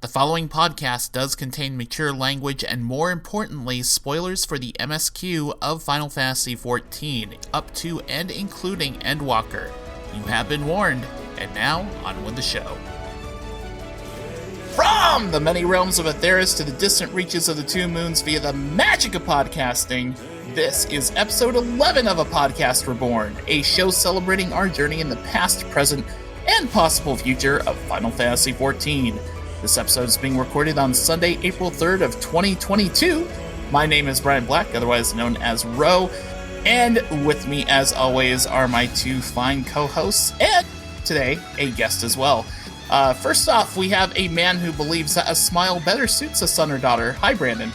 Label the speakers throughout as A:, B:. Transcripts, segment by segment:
A: The following podcast does contain mature language and, more importantly, spoilers for the MSQ of Final Fantasy XIV, up to and including Endwalker. You have been warned, and now, on with the show. From the many realms of Atheris to the distant reaches of the two moons via the magic of podcasting, this is episode 11 of A Podcast Reborn, a show celebrating our journey in the past, present, and possible future of Final Fantasy XIV. This episode is being recorded on Sunday, April 3rd of 2022. My name is Brian Black, otherwise known as Ro, and with me, as always, are my two fine co-hosts, and today, a guest as well. First off, we have a man who believes that a smile better suits a son or daughter. Hi, Brandon.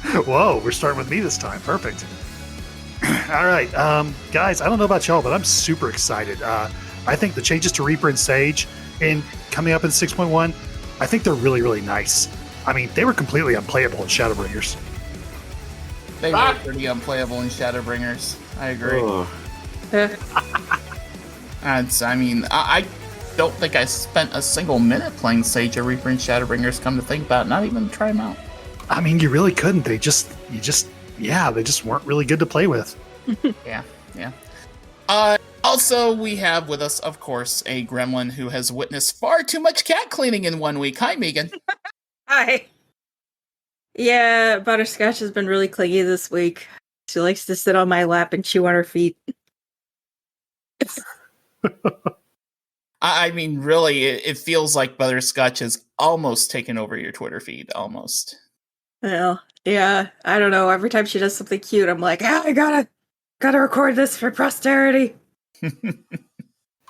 B: Whoa, we're starting with me this time. Perfect. All right, guys, I don't know about y'all, but I'm super excited. I think the changes to Reaper and Sage and coming up in 6.1, I think they're really, really nice. I mean, they were completely unplayable in Shadowbringers.
A: They were pretty unplayable in Shadowbringers. I agree. I don't think I spent a single minute playing Sage or Reaper and Shadowbringers, come to think about it. Not even try them out.
B: I mean, you really couldn't. They just weren't really good to play with.
A: Yeah. Also, we have with us, of course, a gremlin who has witnessed far too much cat cleaning in 1 week. Hi, Meagan.
C: Hi. Yeah, Butterscotch has been really clingy this week. She likes to sit on my lap and chew on her feet.
A: I mean, really, it feels like Butterscotch has almost taken over your Twitter feed. Almost.
C: Well, yeah, I don't know. Every time she does something cute, I'm like, I gotta record this for posterity.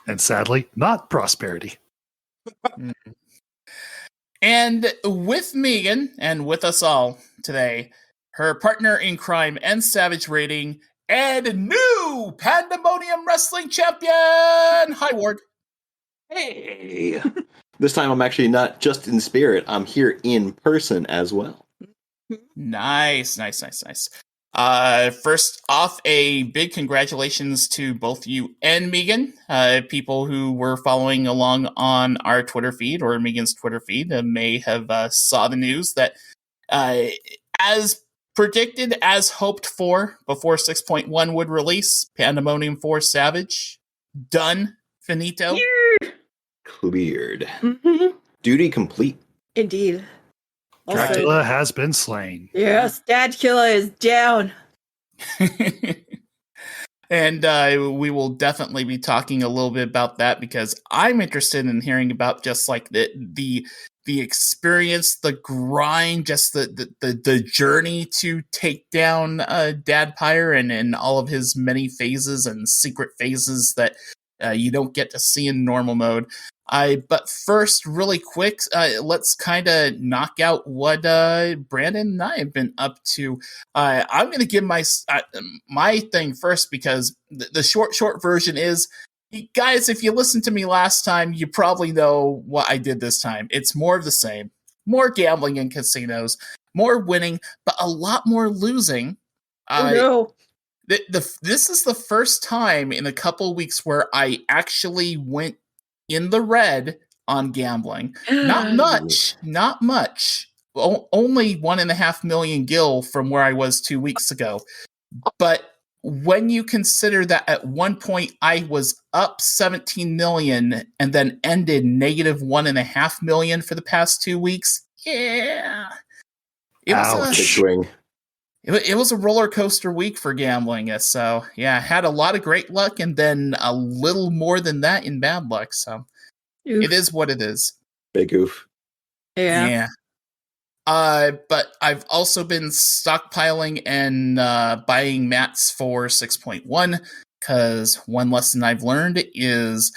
B: And sadly, not prosperity.
A: And with Meagan, and with us all today, her partner in crime and savage rating, and new Pandemonium Wrestling Champion! Hi, Ward.
D: Hey! This time I'm actually not just in spirit, I'm here in person as well.
A: Nice. First off, a big congratulations to both you and Meagan. People who were following along on our Twitter feed or Meagan's Twitter feed may have saw the news that, as predicted, as hoped for, before 6.1 would release, Pandemonium 4 Savage, done, finito.
D: Cleared.
C: Mm-hmm.
D: Duty complete.
C: Indeed.
B: Dracula has been slain.
C: Yes, Dad Killer is down.
A: And we will definitely be talking a little bit about that because I'm interested in hearing about just like the experience, the grind, just the journey to take down Dad Pyre and all of his many phases and secret phases that you don't get to see in normal mode. But first, really quick, let's kind of knock out what Brandon and I have been up to. I'm going to give my thing first because the short version is, guys, if you listened to me last time, you probably know what I did this time. It's more of the same. More gambling in casinos, more winning, but a lot more losing.
C: No.
A: This is the first time in a couple weeks where I actually went in the red on gambling. Not much. Only 1.5 million gil from where I was 2 weeks ago. But when you consider that at one point I was up 17 million and then ended negative 1.5 million for the past 2 weeks, yeah. It was a roller coaster week for gambling, so yeah, had a lot of great luck and then a little more than that in bad luck. So It is what it is.
D: Big oof.
C: Yeah.
A: But I've also been stockpiling and buying mats for 6.1 because one lesson I've learned is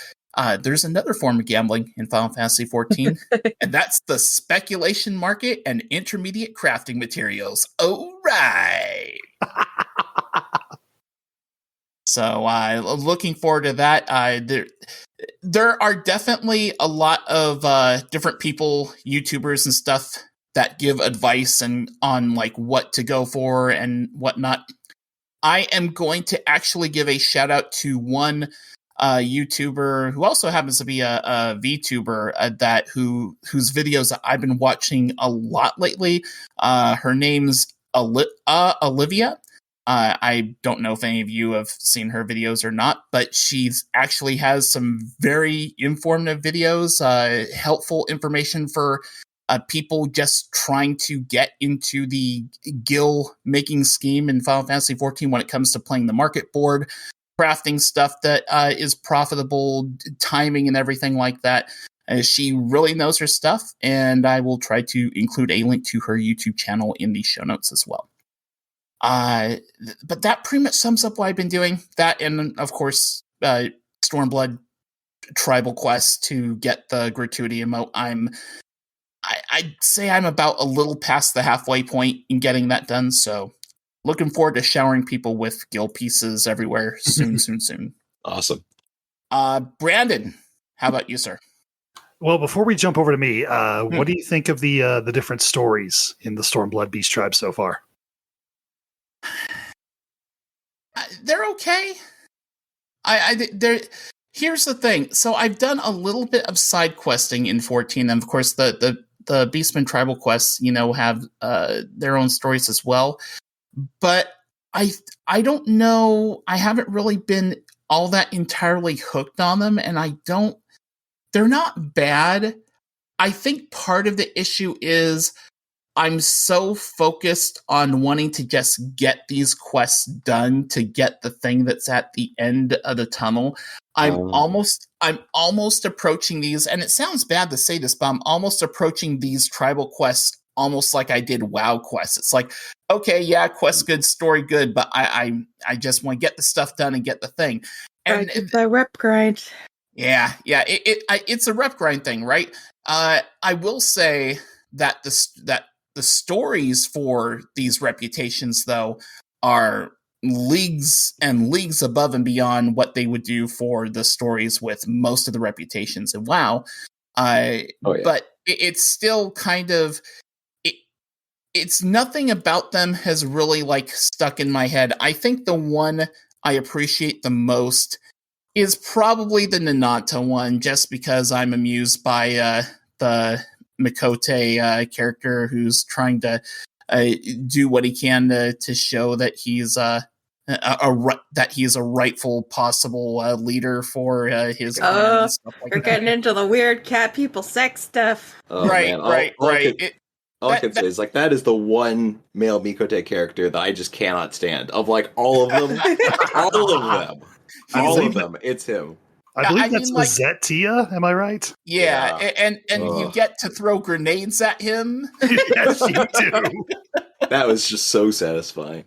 A: there's another form of gambling in Final Fantasy XIV, and that's the speculation market and intermediate crafting materials. Oh, right. So looking forward to that. There are definitely a lot of different people, YouTubers and stuff, that give advice and on like what to go for and whatnot. I am going to actually give a shout out to one YouTuber who also happens to be a VTuber whose videos I've been watching a lot lately. Her name's Olivia. I don't know if any of you have seen her videos or not, but she's actually has some very informative videos, helpful information for people just trying to get into the guild making scheme in Final Fantasy XIV when it comes to playing the market board, crafting stuff that is profitable, timing and everything like that. She really knows her stuff, and I will try to include a link to her YouTube channel in the show notes as well. But that pretty much sums up what I've been doing. That, and of course, Stormblood tribal quest to get the gratuity emote. I'd say I'm about a little past the halfway point in getting that done. So looking forward to showering people with guild pieces everywhere soon.
D: Awesome.
A: Brandon, how about you, sir?
B: Well, before we jump over to me, what do you think of the different stories in the Stormblood Beast Tribe so far?
A: They're okay. They're. Here's the thing. So I've done a little bit of side questing in 14, and of course the Beastmen tribal quests, have their own stories as well. But I don't know. I haven't really been all that entirely hooked on them, and they're not bad. I think part of the issue is I'm so focused on wanting to just get these quests done to get the thing that's at the end of the tunnel. I'm almost approaching these, and it sounds bad to say this, but I'm almost approaching these tribal quests almost like I did WoW quests. It's like, okay, yeah, quest good, story good, but I just want to get the stuff done and get the thing. And
C: the rep grind.
A: Yeah, it's a rep grind thing, right? I will say that the stories for these reputations, though, are leagues and leagues above and beyond what they would do for the stories with most of the reputations in WoW. But it's still kind of it's nothing about them has really stuck in my head. I think the one I appreciate the most is probably the Nanata one, just because I'm amused by the Mikote character who's trying to do what he can to show that he's that he's a rightful possible leader for his clan and stuff like
C: you're
A: that.
C: getting into the weird cat people sex stuff.
A: Right.
D: All I can say is that is the one male Mikote character that I just cannot stand. Of all of them, all of them, it's him.
B: I believe that's Lizette Tia, am I right?
A: Yeah. And you get to throw grenades at him.
B: Yes, you do.
D: That was just so satisfying.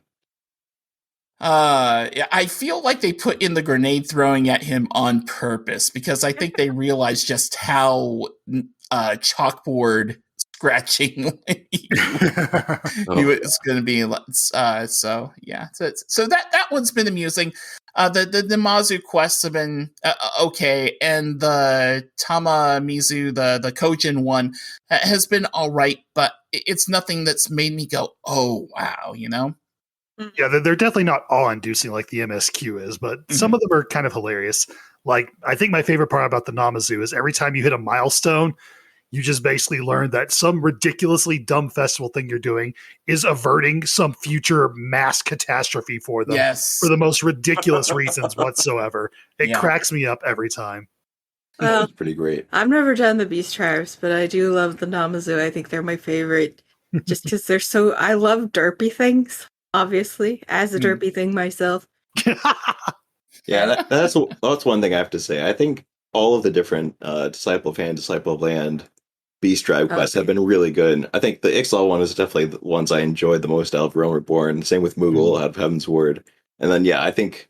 A: I feel like they put in the grenade throwing at him on purpose, because I think they realized just how chalkboard scratching he was going to be. So that one's been amusing. The Namazu quests have been okay, and the Tamamizu, the Kojin one, has been all right, but it's nothing that's made me go, oh wow,
B: Yeah, they're definitely not awe-inducing like the MSQ is, but some of them are kind of hilarious. I think my favorite part about the Namazu is every time you hit a milestone, you just basically learn that some ridiculously dumb festival thing you're doing is averting some future mass catastrophe for them.
A: Yes.
B: For the most ridiculous reasons whatsoever. It cracks me up every time.
C: Well,
D: That's pretty great.
C: I've never done the Beast Tribes, but I do love the Namazu. I think they're my favorite, just because they're so. I love derpy things, obviously, as a derpy thing myself.
D: Yeah, that's one thing I have to say. I think all of the different Disciple of Hand, Disciple of Land, Beast Tribe quests have been really good. I think the Ixal one is definitely the ones I enjoyed the most out of Realm Reborn. Same with Moogle out of Heaven's Word. And then, I think,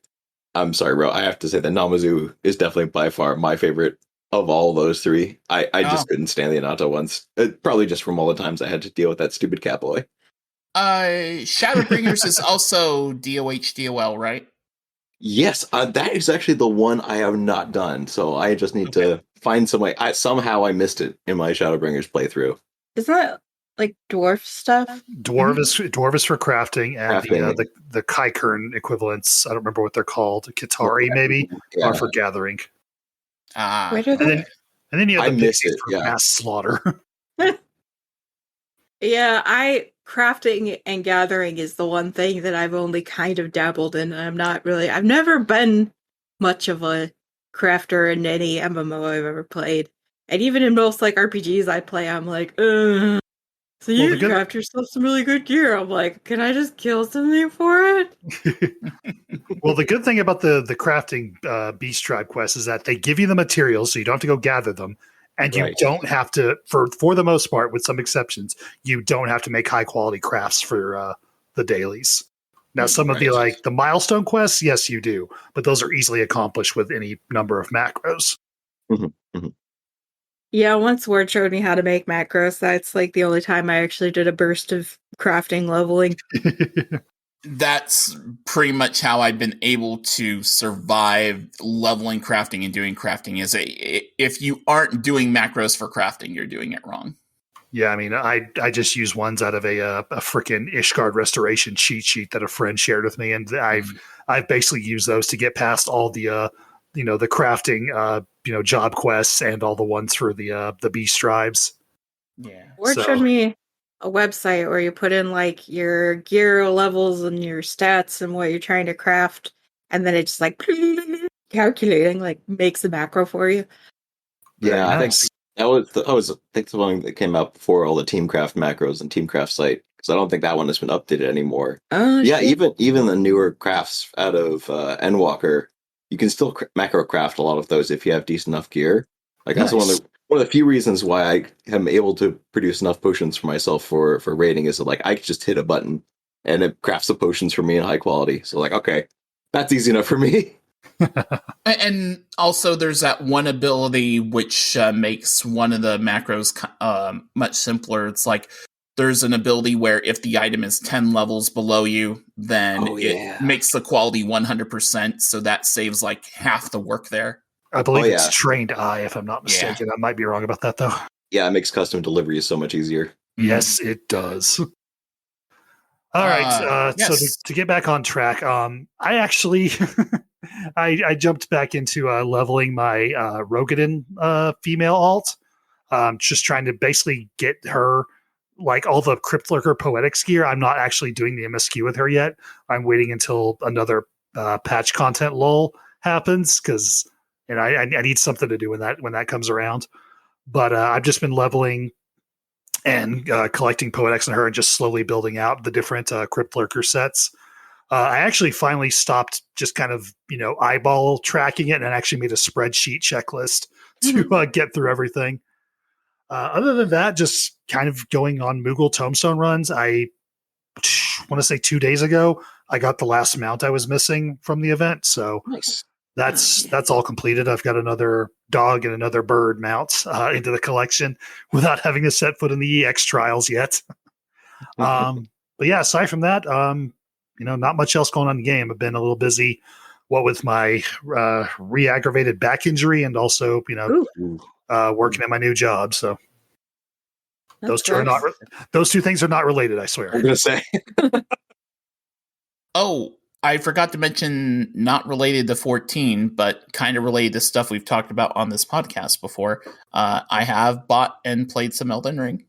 D: I'm sorry, Ro, I have to say that Namazu is definitely by far my favorite of all those three. I just couldn't stand the Anato ones. Probably just from all the times I had to deal with that stupid Catboy.
A: Shadowbringers is also DOL, right?
D: Yes, that is actually the one I have not done. So I just need to find some way. Somehow I missed it in my Shadowbringers playthrough.
C: Isn't that like dwarf stuff.
B: Dwarf is for crafting, and
D: Crafting.
B: the Kaikern equivalents, I don't remember what they're called, Kitari maybe, are for gathering.
C: Where do
B: And
C: they?
B: then you have
D: I
B: the
D: miss
B: pixies
D: it,
B: for
D: yeah.
B: mass slaughter.
C: Yeah, crafting and gathering is the one thing that I've only kind of dabbled in. I've never been much of a crafter in any MMO I've ever played. And even in most like RPGs I play, I'm like, so you craft yourself some really good gear. I'm like, can I just kill something for it?
B: Well, the good thing about the crafting Beast Tribe quest is that they give you the materials, so you don't have to go gather them. And you don't have to, for the most part, with some exceptions, you don't have to make high quality crafts for the dailies. Now, some of the milestone quests, yes, you do, but those are easily accomplished with any number of macros.
C: Yeah, once Ward showed me how to make macros. That's like the only time I actually did a burst of crafting leveling.
A: That's pretty much how I've been able to survive leveling, crafting, and doing crafting. If you aren't doing macros for crafting, you're doing it wrong.
B: Yeah, I mean, I just use ones out of a freaking Ishgard restoration cheat sheet that a friend shared with me, and I've basically used those to get past all the the crafting job quests and all the ones for the beast tribes.
A: Yeah,
C: Ward showed me a website where you put in like your gear levels and your stats and what you're trying to craft, and then it's like calculating, like makes a macro for you.
D: Yeah, I think that was the one that came out before all the Teamcraft macros and Teamcraft site, because I don't think that one has been updated anymore. Yeah, shit. even the newer crafts out of Endwalker, you can still macro craft a lot of those if you have decent enough gear. Like that's one of the few reasons why I am able to produce enough potions for myself for raiding is that like I just hit a button and it crafts the potions for me in high quality. So like, okay, that's easy enough for me.
A: And also there's that one ability which makes one of the macros much simpler. It's like there's an ability where if the item is 10 levels below you, then it makes the quality 100%. So that saves like half the work there.
B: I believe it's Trained Eye, if I'm not mistaken. I might be wrong about that, though.
D: Yeah, it makes custom delivery so much easier.
B: Yes, it does. All right. So to get back on track, I actually I jumped back into leveling my Rogadin female alt. Just trying to basically get her like all the Crypt Lurker Poetics gear. I'm not actually doing the MSQ with her yet. I'm waiting until another patch content lull happens because I need something to do when that comes around. But I've just been leveling and collecting Poetics on her and just slowly building out the different Crypt Lurker sets. I actually finally stopped just kind of, eyeball tracking it and actually made a spreadsheet checklist to get through everything. Other than that, just kind of going on Moogle Tombstone runs. I want to say 2 days ago, I got the last mount I was missing from the event. So that's all completed. I've got another dog and another bird mounts into the collection without having to set foot in the EX trials yet. But yeah, aside from that, not much else going on in the game. I've been a little busy, with my re-aggravated back injury and also, working at my new job. So those two things are not related, I swear.
D: I'm going to say.
A: Oh, I forgot to mention, not related to 14, but kind of related to stuff we've talked about on this podcast before. I have bought and played some Elden Ring.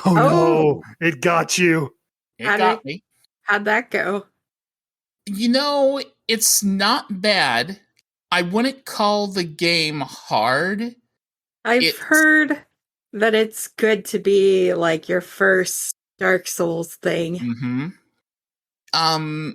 B: Oh no, it got you.
A: It got me.
C: How'd that go?
A: It's not bad. I wouldn't call the game hard.
C: I've heard that it's good to be like your first Dark Souls thing.
A: Mm-hmm.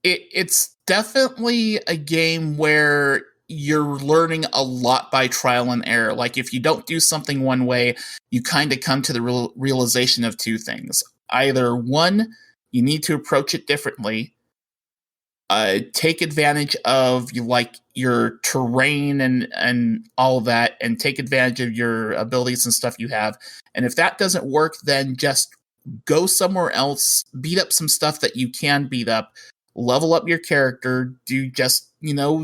A: It's definitely a game where you're learning a lot by trial and error. Like if you don't do something one way, you kind of come to the realization of two things. Either one, you need to approach it differently. Take advantage of your terrain and all of that, and take advantage of your abilities and stuff you have. And if that doesn't work, then just go somewhere else, beat up some stuff that you can beat up, level up your character, do just,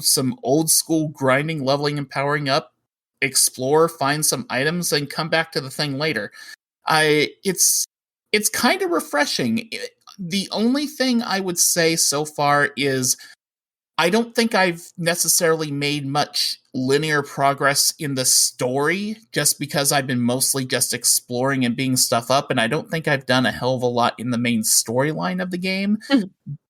A: some old school grinding, leveling, and powering up, explore, find some items, and come back to the thing later. it's kind of refreshing. The only thing I would say so far is I don't think I've necessarily made much linear progress in the story, just because I've been mostly just exploring and being stuff up, and I don't think I've done a hell of a lot in the main storyline of the game.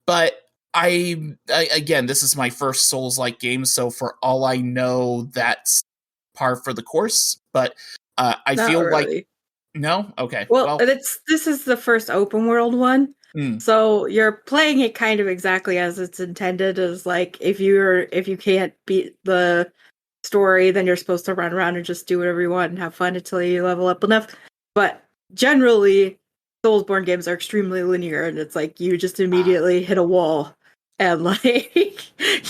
A: But again, this is my first Souls-like game, so for all I know, that's par for the course. But I
C: Not
A: feel
C: really.
A: like no, okay.
C: Well, this is the first open world one. So you're playing it kind of exactly as it's intended, as like if you can't beat the story, then you're supposed to run around and just do whatever you want and have fun until you level up enough. But generally, Soulsborne games are extremely linear, and it's like you just immediately hit a wall, and like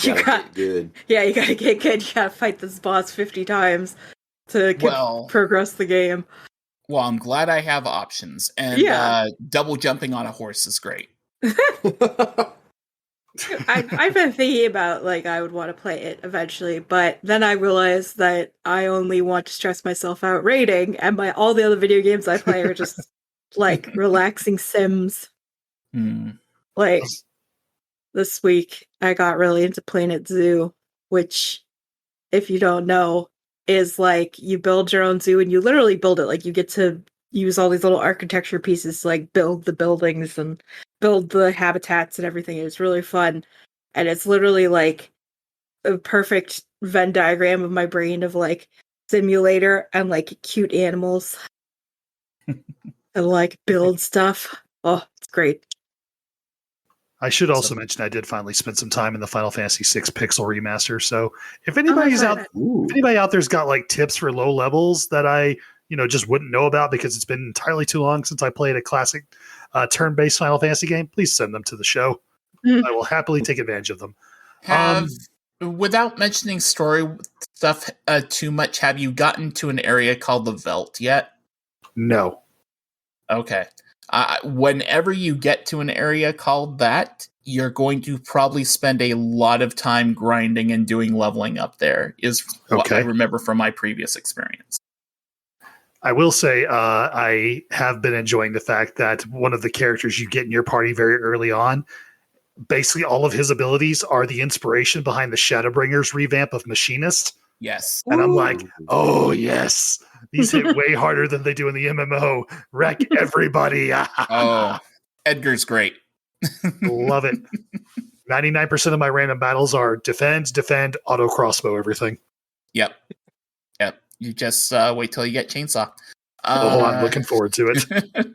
C: you gotta get good. Yeah, you gotta get good. You gotta fight this boss 50 times to progress the game.
A: Well, I'm glad I have options, and double jumping on a horse is great.
C: I've been thinking about like I would want to play it eventually, but then I realized that I only want to stress myself out raiding, and all the other video games I play are just like relaxing sims. Like this week, I got really into Planet Zoo, which, if you don't know, is like you build your own zoo and you literally build it. Like you get to use all these little architecture pieces to like build the buildings and build the habitats and everything. It's really fun. And it's literally like a perfect Venn diagram of my brain of like simulator and like cute animals and like build stuff. Oh, it's great.
B: I should also mention I did finally spend some time in the Final Fantasy VI Pixel remaster. So if anybody out there's got like tips for low levels that I just wouldn't know about because it's been entirely too long since I played a classic turn-based Final Fantasy game, please send them to the show. I will happily take advantage of them.
A: Without mentioning story stuff too much, have you gotten to an area called the Veldt yet?
B: No.
A: Okay. Whenever you get to an area called that, you're going to probably spend a lot of time grinding and doing leveling up there, is what I remember from my previous experience.
B: I will say I have been enjoying the fact that one of the characters you get in your party very early on, basically all of his abilities are the inspiration behind the Shadowbringers revamp of Machinist.
A: Yes.
B: And I'm like, oh, yes. These hit way harder than they do in the MMO. Wreck everybody.
A: Oh, Edgar's great.
B: Love it. 99% of my random battles are defend, auto crossbow, everything.
A: Yep. You just wait till you get chainsaw.
B: I'm looking forward to it.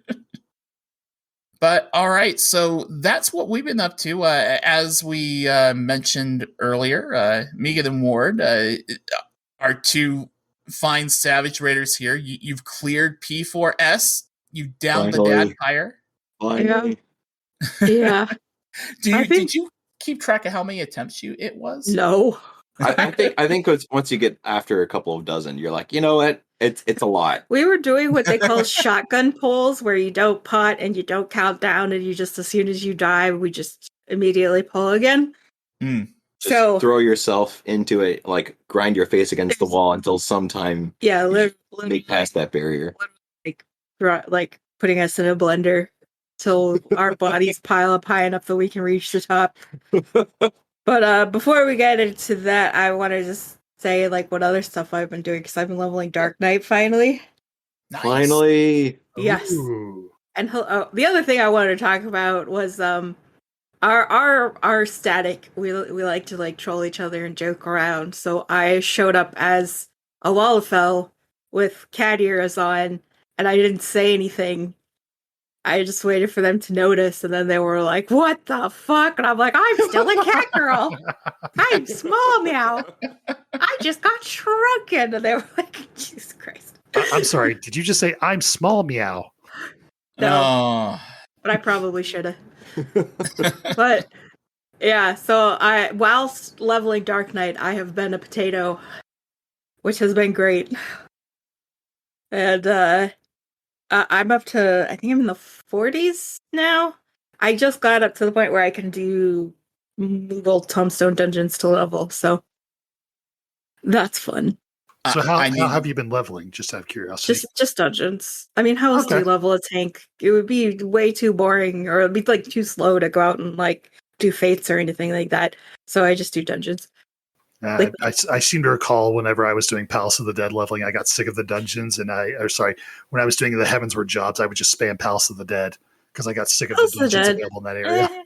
A: But all right, so that's what we've been up to. As we mentioned earlier, Meagan and Ward are two fine Savage Raiders here. You've cleared P4S. You downed the Dad Pyre.
C: Yeah.
A: Did you keep track of how many attempts it was?
C: No.
D: I think once you get after a couple of dozen, you're like, you know what? It's a lot.
C: We were doing what they call shotgun pulls, where you don't putt and you don't count down, and you just, as soon as you die, we just immediately pull again.
D: Just throw yourself into it, like grind your face against the wall until sometime make past that barrier.
C: Like putting us in a blender till our bodies pile up high enough that we can reach the top. But before we get into that, I want to just say like what other stuff I've been doing, because I've been leveling Dark Knight finally.
D: Nice. Finally,
C: yes. Ooh. And the other thing I wanted to talk about was our static. We like to like troll each other and joke around. So I showed up as a Lalafell with cat ears on, and I didn't say anything. I just waited for them to notice, and then they were like, "What the fuck?" And I'm like, "I'm still a cat girl. I'm small meow. I just got shrunken." And they were like, "Jesus Christ."
B: I'm sorry. Did you just say I'm small meow?
C: No, but I probably should have. But yeah, so whilst leveling Dark Knight, I have been a potato, which has been great. And I'm up to, I think I'm in the 40s now. I just got up to the point where I can do little tombstone dungeons to level, so that's fun.
B: So how
A: I need-
B: have you been leveling? Just out of curiosity.
C: Just dungeons. I mean, how else do you
B: Okay.
C: level a tank? It would be way too boring, or it'd be like too slow to go out and like do fates or anything like that. So I just do dungeons. Like-
B: I seem to recall whenever I was doing Palace of the Dead leveling, I got sick of the dungeons, and when I was doing the Heavens Were Jobs, I would just spam Palace of the Dead because I got sick of
C: Palace
B: the
C: of the
B: dungeons
C: Dead.
B: available in that area.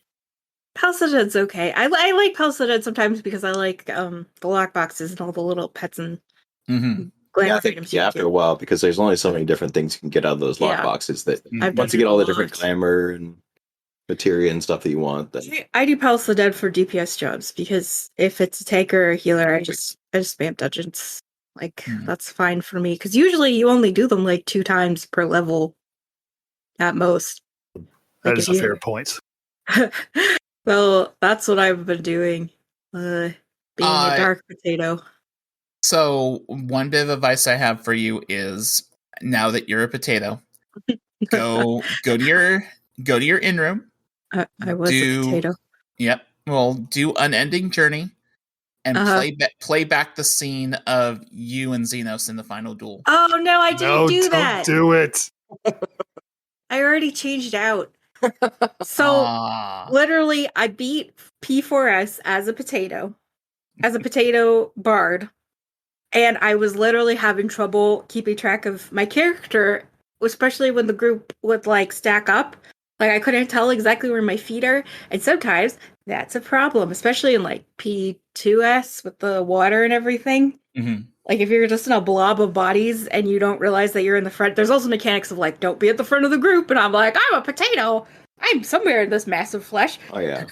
C: Palace of the Dead's okay. I like Palace of the Dead sometimes because I like the lockboxes and all the little pets and
A: Mhm.
C: glamour
D: I think
C: items. you
D: after
C: get.
D: a while, because there's only so many different things you can get out of those
C: Yeah.
D: lockboxes that
C: I've
D: once you
C: done
D: get all the
C: a
D: different
C: lot.
D: glamour and materia and stuff that you want, then
C: I do Palace of the Dead for DPS jobs because if it's a tanker or a healer, I just spam dungeons. Like that's fine for me because usually you only do them like 2 times per level at most.
B: That
C: Like
B: is a fair point.
C: Well, that's what I've been doing. Being a dark potato.
A: So one bit of advice I have for you is now that you're a potato, go to your in room.
C: I was a potato.
A: Yep. Well, do Unending Journey and play back the scene of you and Xenos in the final duel.
C: Oh no, I didn't do that.
B: Don't do it.
C: I already changed out. So literally, I beat P4S as a potato bard, and I was literally having trouble keeping track of my character, especially when the group would like stack up. Like I couldn't tell exactly where my feet are, and sometimes that's a problem, especially in like P2S with the water and everything.
A: Mm-hmm.
C: Like if you're just in a blob of bodies and you don't realize that you're in the front, there's also mechanics of like, don't be at the front of the group. And I'm like, I'm a potato. I'm somewhere in this massive flesh.
D: oh yeah.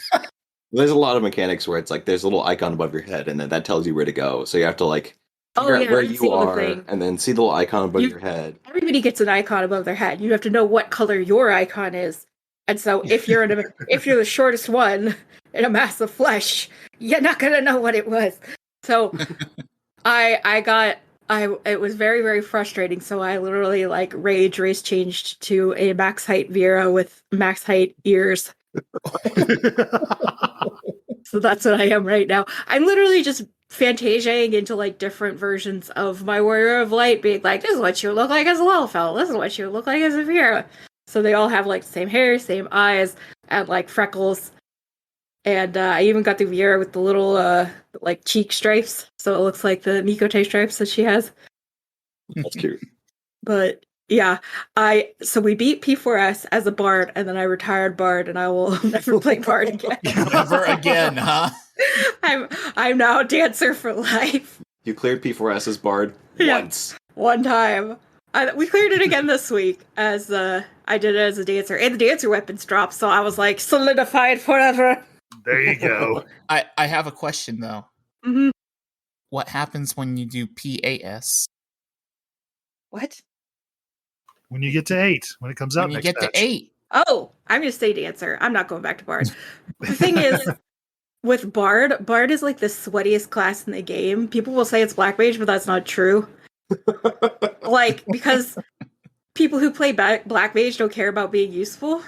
D: There's a lot of mechanics where it's like there's a little icon above your head, and then that tells you where to go. So you have to like figure out where you are, and then see the little icon above your head.
C: Everybody gets an icon above their head. You have to know what color your icon is. And so if you're if you're the shortest one in a mass of flesh, you're not gonna know what it was. So it was very, very frustrating. So I literally like rage changed to a max height Vera with max height ears. So that's what I am right now. I'm literally just fantasiaing into like different versions of my Warrior of Light, being like, this is what you look like as a Lelfel. This is what you look like as a Vera. So they all have like the same hair, same eyes, and like freckles. And I even got the Vera with the little like cheek stripes, so it looks like the Mikote stripes that she has.
D: That's cute.
C: But yeah, so we beat P4S as a bard, and then I retired bard, and I will never play bard again.
A: Never again, huh?
C: I'm now a dancer for life.
D: You cleared P4S as bard once.
C: One time. We cleared it again this week as I did it as a dancer, and the dancer weapons dropped, so I was like solidified forever.
B: There you go.
A: I have a question though.
C: Mm-hmm.
A: What happens when you do PAS?
C: What?
B: When you get to 8, when it comes out
A: When you
B: next
A: get
B: patch.
A: to 8.
C: Oh, I'm gonna stay dancer. I'm not going back to bard. The thing is, with bard is like the sweatiest class in the game. People will say it's black mage, but that's not true. Like, because people who play black mage don't care about being useful.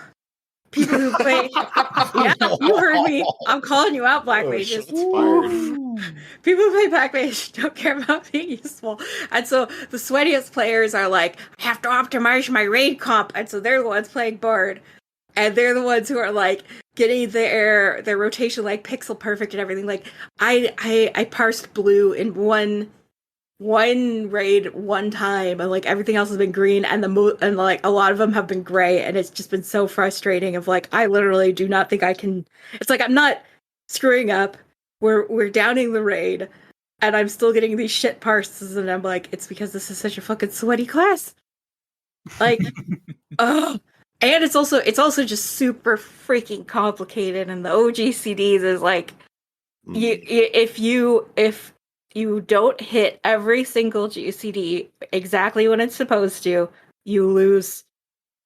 C: People who play, yeah, you heard me. I'm calling you out, black mages. People who play black mage don't care about being useful, and so the sweatiest players are like, I have to optimize my raid comp, and so they're the ones playing bard, and they're the ones who are like getting their rotation like pixel perfect and everything. Like I parsed blue in one raid one time, and like everything else has been green, and and like a lot of them have been gray, and it's just been so frustrating. Of like, I literally do not think I can. It's like I'm not screwing up. We're downing the raid, and I'm still getting these shit parses, and I'm like, it's because this is such a fucking sweaty class. Like, oh, and it's also just super freaking complicated, and the OGCDs is like, if you don't hit every single GCD exactly when it's supposed to, you lose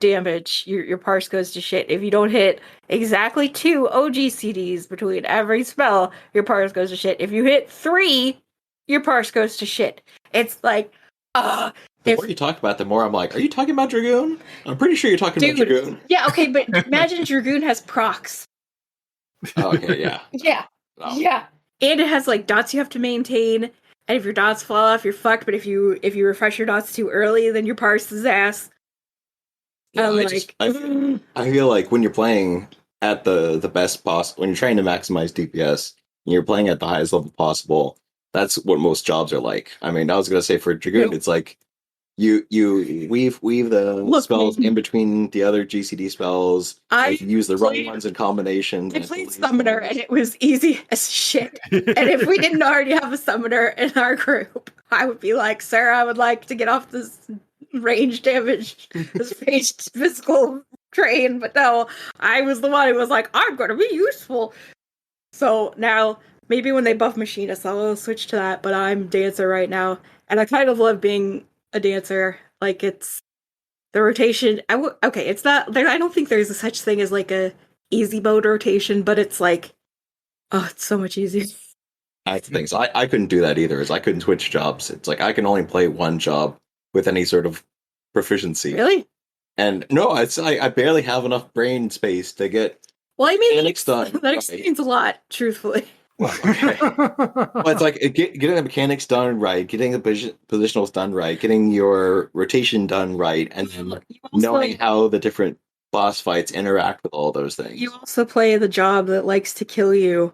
C: damage. Your parse goes to shit. If you don't hit exactly 2 OGCDs between every spell, your parse goes to shit. If you hit 3, your parse goes to shit. It's like,
D: the more you talk about it, the more I'm like, are you talking about Dragoon? I'm pretty sure you're talking about Dragoon.
C: Yeah, okay, but imagine Dragoon has procs.
D: Oh, okay, yeah.
C: Yeah.
D: Oh.
C: Yeah. And it has like dots you have to maintain. And if your dots fall off, you're fucked. But if you refresh your dots too early, then you're parsed ass.
D: Yeah, I feel like when you're playing at the best possible, when you're trying to maximize DPS, and you're playing at the highest level possible, that's what most jobs are like. I mean, I was gonna say for Dragoon, it's like you weave the spells in between the other GCD spells. You use the wrong ones in combination.
C: I played Summoner, and it was easy as shit. And if we didn't already have a Summoner in our group, I would be like, "Sir, I would like to get off this range damage, this ranged physical train." But no, I was the one who was like, "I'm going to be useful." So now, maybe when they buff Machinist, I'll switch to that. But I'm Dancer right now, and I kind of love being a Dancer. Like, it's the rotation. It's not. I don't think there's a such thing as like a easy mode rotation, but it's like, oh, it's so much easier.
D: That's the thing. So I couldn't do that either. Is I couldn't switch jobs. It's like I can only play one job with any sort of proficiency.
C: Really?
D: And no, I barely have enough brain space to get.
C: Well, I mean,
D: mechanics done.
C: That explains a lot, truthfully.
D: Well, okay. Well, it's like getting the mechanics done right, getting the positionals done right, getting your rotation done right, and then knowing how the different boss fights interact with all those things.
C: You also play the job that likes to kill you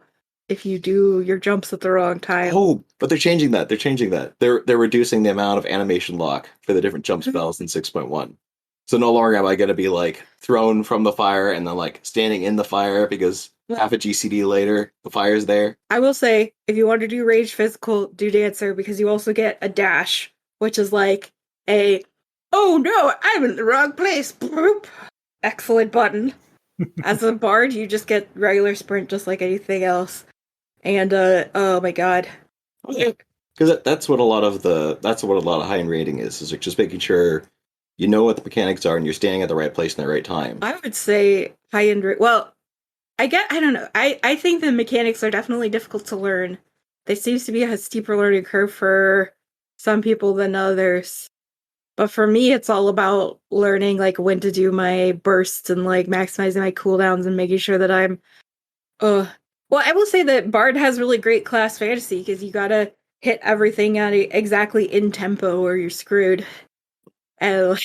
C: if you do your jumps at the wrong time.
D: Oh, but they're changing that. They're reducing the amount of animation lock for the different jump spells in 6.1. So no longer am I going to be like thrown from the fire and then like standing in the fire because half a GCD later the fire's there.
C: I will say, if you want to do ranged physical, do Dancer, because you also get a dash, which is like a, oh no, I'm in the wrong place. Boop. Excellent button. As a bard, you just get regular sprint just like anything else. And oh my god.
D: Because that's what a lot of high end rating is like just making sure you know what the mechanics are and you're standing at the right place in the right time.
C: I would say high end. Well, I don't know. I think the mechanics are definitely difficult to learn. There seems to be a steeper learning curve for some people than others. But for me, it's all about learning like when to do my bursts and like maximizing my cooldowns and making sure that I'm. Well, I will say that Bard has really great class fantasy because you gotta hit everything at exactly in tempo or you're screwed. And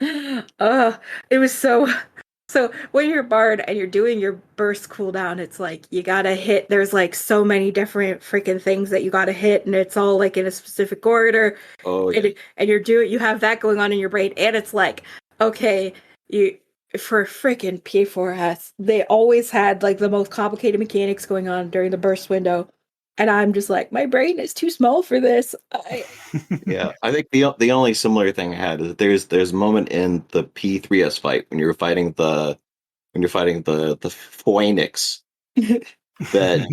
C: it was so when you're Bard and you're doing your burst cooldown, it's like you gotta hit. There's like so many different freaking things that you gotta hit, and it's all like in a specific order.
D: Oh, yeah.
C: And you have that going on in your brain, and it's like, okay, for freaking P4S, they always had like the most complicated mechanics going on during the burst window. And I'm just like, my brain is too small for this.
D: Yeah, I think the only similar thing I had is there's a moment in the P3S fight when you're fighting the Phoenix that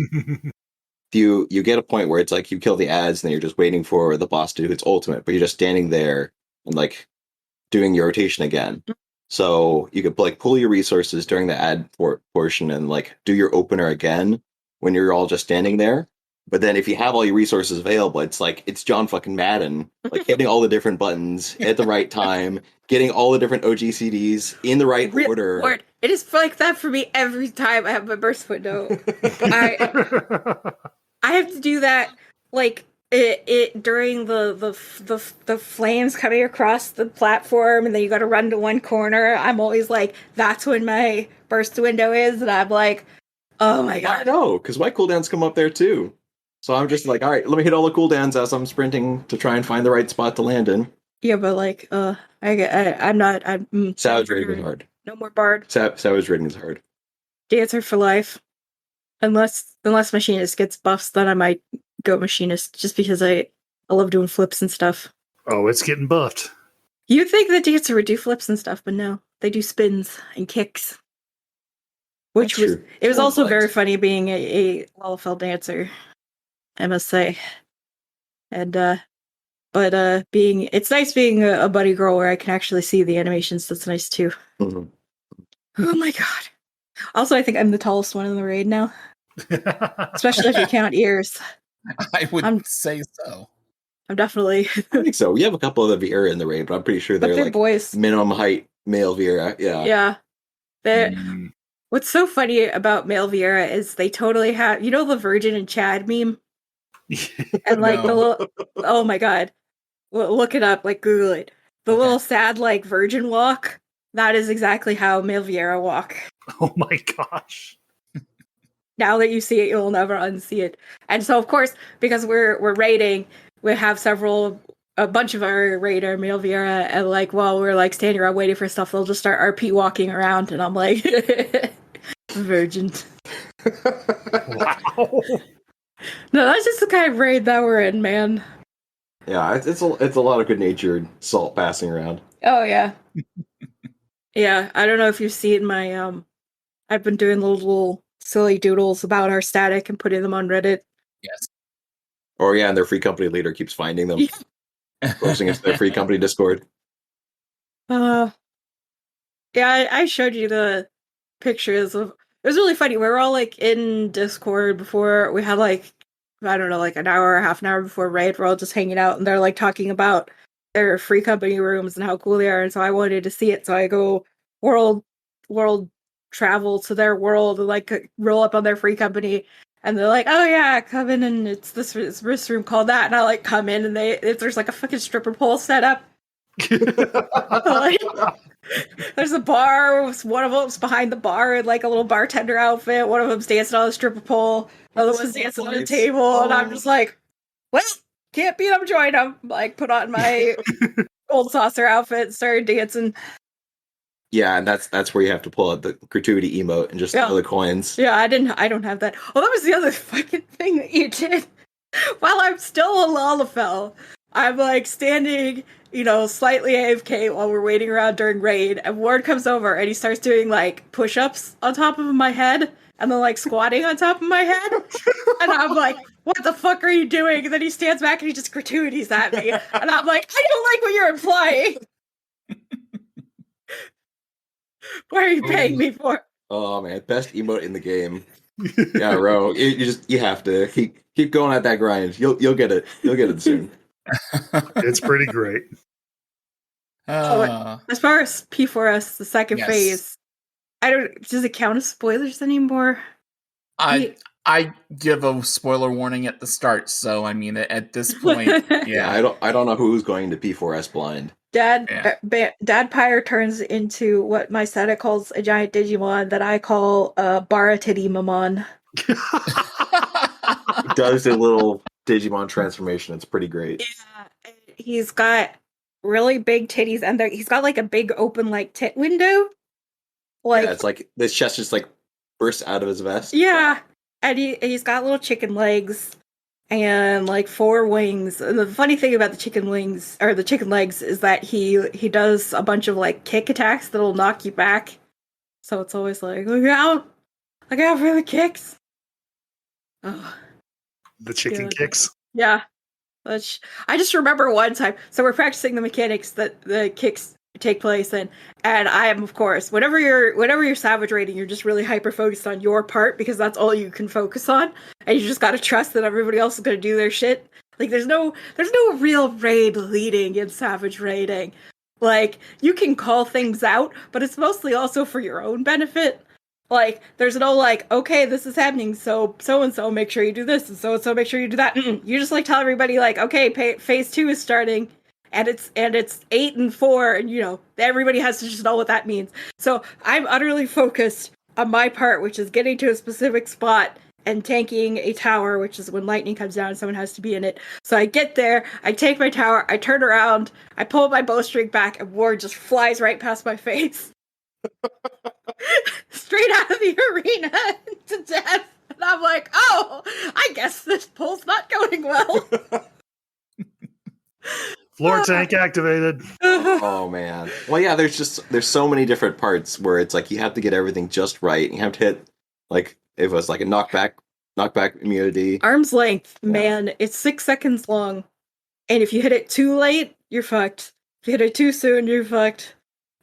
D: you get a point where it's like you kill the ads and then you're just waiting for the boss to do its ultimate, but you're just standing there and like doing your rotation again. So you could like pull your resources during the ad portion and like do your opener again when you're all just standing there. But then if you have all your resources available, it's like it's John fucking Madden, like hitting all the different buttons at the right time, getting all the different OGCDs in the right order.
C: Lord, it is like that for me every time I have my burst window. I have to do that like it during the flames coming across the platform, and then you got to run to one corner. I'm always like, that's when my burst window is, and I'm like, oh my god.
D: I know, because my cooldowns come up there too. So I'm just like, all right, let me hit all the cooldowns as I'm sprinting to try and find the right spot to land in.
C: Yeah, but like, I'm not.
D: Savage rating is hard.
C: No more Bard.
D: Savage rating is hard.
C: Dancer for life. Unless Machinist gets buffs, then I might go Machinist, just because I love doing flips and stuff.
B: Oh, it's getting buffed.
C: You'd think that Dancer would do flips and stuff, but no, they do spins and kicks. Which was also very funny being a Lalafell Dancer, I must say. And but it's nice being a buddy girl where I can actually see the animations. That's nice too.
D: Mm-hmm.
C: Oh my god. Also, I think I'm the tallest one in the raid now. Especially if you count ears.
A: I would say so.
C: I'm definitely.
D: I think so. We have a couple of the Viera in the raid, but I'm pretty sure they're like
C: boys.
D: Minimum height male Viera. Yeah.
C: Yeah. What's so funny about male Viera is they totally have, you know, the Virgin and Chad meme? And like the little, oh my god, look it up, like Google it. The little sad like virgin walk. That is exactly how Milviera walk.
B: Oh my gosh.
C: Now that you see it, you'll never unsee it. And so, of course, because we're raiding, we have a bunch of our raider Milviera, and like while we're like standing around waiting for stuff, they'll just start RP walking around, and I'm like, virgin.
B: Wow.
C: No, that's just the kind of raid that we're in, man.
D: Yeah, it's a lot of good-natured salt passing around.
C: Oh yeah. Yeah, I don't know if you've seen my I've been doing little silly doodles about our static and putting them on Reddit.
A: Yes.
D: Oh yeah, and their free company leader keeps finding them, posting into their free company Discord.
C: Yeah, I showed you the pictures of. It was really funny. We were all like in Discord before we had like, I don't know, like an hour or half an hour before raid. We're all just hanging out, and they're like talking about their free company rooms and how cool they are. And so I wanted to see it. So I go world travel to their world and like roll up on their free company. And they're like, oh yeah, come in, and it's this room called that. And I like come in, and there's like a fucking stripper pole set up. Like, there's a bar. One of them's behind the bar in like a little bartender outfit. One of them's dancing on a stripper pole. The other one's dancing on a table. And I'm just like, well, can't beat them, join them. Like, put on my gold saucer outfit, started dancing.
D: Yeah, and that's where you have to pull out the gratuity emote and just throw the coins.
C: Yeah, I don't have that. Oh, that was the other fucking thing that you did. While I'm still in Lalafell, I'm like standing, slightly AFK while we're waiting around during raid, and Ward comes over and he starts doing like push-ups on top of my head and then like squatting on top of my head. And I'm like, what the fuck are you doing? And then he stands back and he just gratuities at me. And I'm like, I don't like what you're implying. What are you paying me for?
D: Oh man, best emote in the game. Yeah, Ro, you have to keep going at that grind. You'll get it. You'll get it soon.
B: It's pretty great.
C: As far as P4S, the second phase, does it count as spoilers anymore?
A: I give a spoiler warning at the start, so I mean at this point, yeah.
D: I don't know who's going to P4S blind.
C: Dad Pyre turns into what my Seta calls a giant Digimon that I call Baratidimamon.
D: He does a little Digimon transformation. It's pretty great.
C: Yeah, he's got really big titties, and he's got like a big open like tit window. Like, yeah,
D: it's like this chest just like bursts out of his vest.
C: Yeah, and he's got little chicken legs and like 4 wings. And the funny thing about the chicken legs is that he does a bunch of like kick attacks that'll knock you back. So it's always like, look out for the kicks. Oh,
B: the chicken kicks.
C: Yeah. I just remember one time. So we're practicing the mechanics that the kicks take place in, and I am, of course, whenever you're savage raiding, you're just really hyper focused on your part because that's all you can focus on, and you just gotta trust that everybody else is gonna do their shit. Like there's no real raid leading in savage raiding. Like you can call things out, but it's mostly also for your own benefit. Like there's no like, okay, this is happening, so and so make sure you do this, and so make sure you do that. You just like tell everybody like, okay, phase 2 is starting. And it's 8 and 4, and everybody has to just know what that means. So I'm utterly focused on my part, which is getting to a specific spot and tanking a tower, which is when lightning comes down and someone has to be in it. So I get there, I take my tower, I turn around, I pull my bowstring back, and Ward just flies right past my face. Straight out of the arena to death. And I'm like, oh, I guess this pull's not going well.
B: Floor tank activated.
D: Oh man. Well, yeah. There's so many different parts where it's like you have to get everything just right. You have to hit like if it was like a knockback immunity.
C: Arm's length, man. It's 6 seconds long, and if you hit it too late, you're fucked. If you hit it too soon, you're fucked.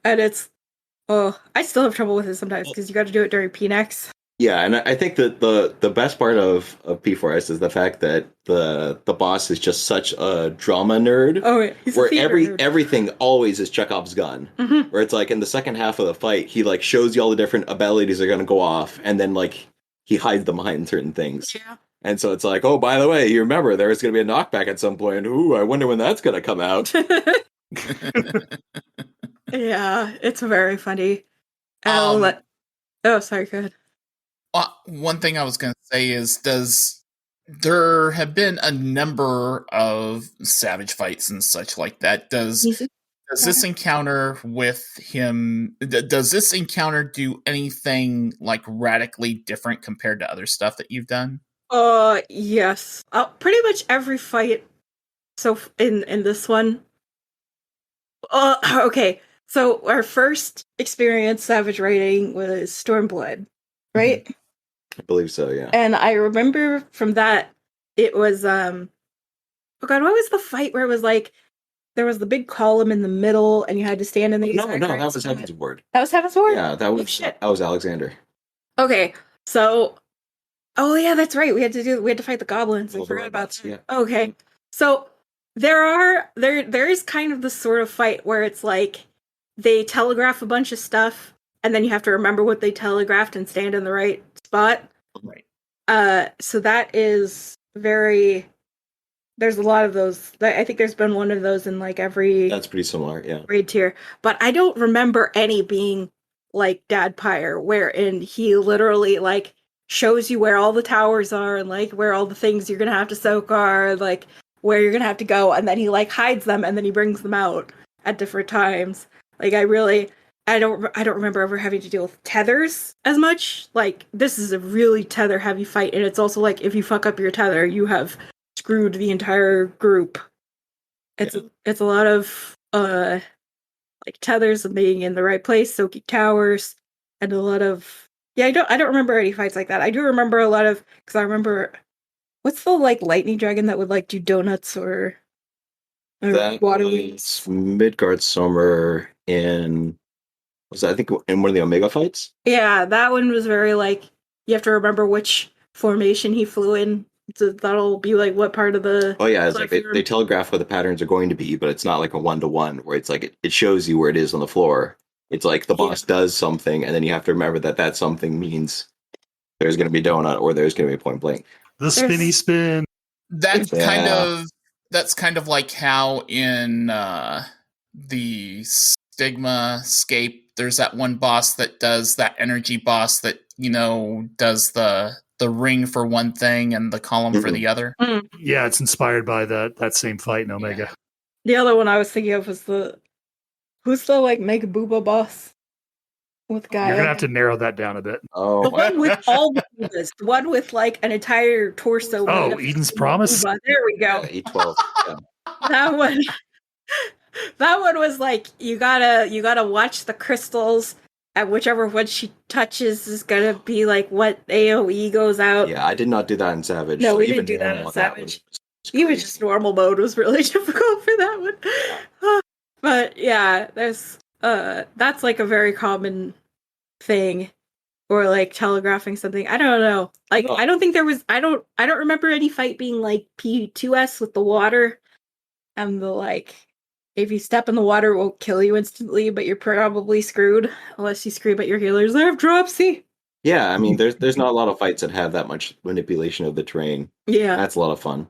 C: And I still have trouble with it sometimes because you got to do it during PNX.
D: Yeah, and I think that the best part of P4S is the fact that the boss is just such a drama nerd.
C: Oh, yeah. He's
D: where
C: a nerd.
D: Everything always is Chekhov's gun. Mm-hmm. Where it's like in the second half of the fight, he like shows you all the different abilities that are going to go off, and then like he hides them behind certain things.
C: Yeah.
D: And so it's like, oh, by the way, you remember there's going to be a knockback at some point. Ooh, I wonder when that's going to come out.
C: Yeah, it's very funny. Oh, sorry, go ahead.
A: One thing I was going to say is, there have been a number of savage fights and such like that. Does this encounter with him, does this encounter do anything like radically different compared to other stuff that you've done?
C: Yes. Pretty much every fight. So in this one. Okay. So our first experience savage raiding was Stormblood, right?
D: I believe so, yeah.
C: And I remember from that, it was, oh god, what was the fight where it was like, there was the big column in the middle and you had to stand in the
D: No, that was Heaven's Ward.
C: That was Heaven's Ward?
D: Yeah, that was Alexander.
C: Okay, so, oh yeah, that's right. We had to fight the goblins. I forgot about that. Yeah. Okay, so there is kind of this sort of fight where it's like, they telegraph a bunch of stuff and then you have to remember what they telegraphed and stand in the right spot.
A: Right.
C: So that is very. There's a lot of those. I think there's been one of those in like every.
D: That's pretty similar, yeah.
C: Raid tier, but I don't remember any being like Dad Pyre, wherein he literally like shows you where all the towers are and like where all the things you're gonna have to soak are, like where you're gonna have to go, and then he like hides them and then he brings them out at different times. Like I don't remember ever having to deal with tethers as much. Like, this is a really tether heavy fight, and it's also like, if you fuck up your tether, you have screwed the entire group. It's a lot of like tethers and being in the right place, soaking towers, and a lot of I don't remember any fights like that. I do remember a lot of, because I remember, what's the like lightning dragon that would like do donuts or
D: that
C: water
D: was Midgard Summer in. Was that, I think, in one of the Omega fights?
C: Yeah, that one was very like, you have to remember which formation he flew in. So that'll be like what part of the.
D: Oh yeah, it's like they telegraph what the patterns are going to be, but it's not like a 1-to-1 where it's like it shows you where it is on the floor. It's like the boss does something, and then you have to remember that something means there's going to be a donut or there's going to be a point blank.
B: The spinny spin.
A: That's kind of like how in the Stigma Scape, there's that one boss that does that energy boss that, does the ring for one thing and the column for the other.
C: Mm.
B: Yeah, it's inspired by that same fight in Omega.
C: Yeah. The other one I was thinking of was who's the like Mega Booba boss with Gaia?
B: You're gonna have to narrow that down a bit.
C: Oh, the one with all the Boobas, the one with like an entire torso.
B: Oh, Eden's Promise.
C: Booba. There we go.
D: Yeah, E12. Yeah.
C: That one. That one was like, you gotta watch the crystals, and whichever one she touches is gonna be like what AoE goes out.
D: Yeah, I did not do that in Savage.
C: No, we didn't do that in Savage. Even just normal mode was really difficult for that one. But yeah, there's that's like a very common thing, or like telegraphing something. I don't know. Like I don't think there was. I don't remember any fight being like P2S with the water, and the like. If you step in the water, it won't kill you instantly, but you're probably screwed unless you scream at your healers. They have dropsy.
D: Yeah, I mean, there's not a lot of fights that have that much manipulation of the terrain.
C: Yeah,
D: that's a lot of fun.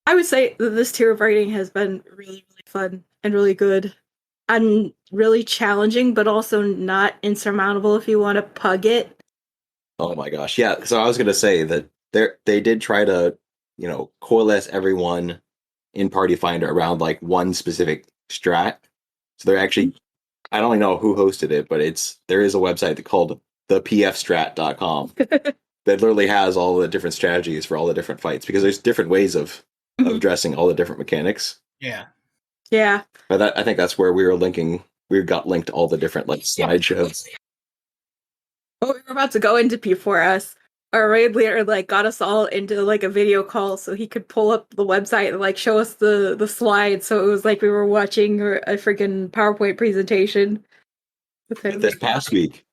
C: I would say that this tier of writing has been really, really fun and really good and really challenging, but also not insurmountable if you want to pug it.
D: Oh my gosh, yeah. So I was going to say that they did try to, coalesce everyone in Party Finder around like one specific strat. So they're actually, I don't know who hosted it, but there is a website called thepfstrat.com that literally has all the different strategies for all the different fights, because there's different ways of addressing all the different mechanics.
A: Yeah.
C: Yeah.
D: But I think that's where we got linked all the different like slideshows.
C: Oh, we were about to go into P4S. Our raid leader like got us all into like a video call so he could pull up the website and like show us the slides, so it was like we were watching a freaking PowerPoint presentation with him.
D: This past week,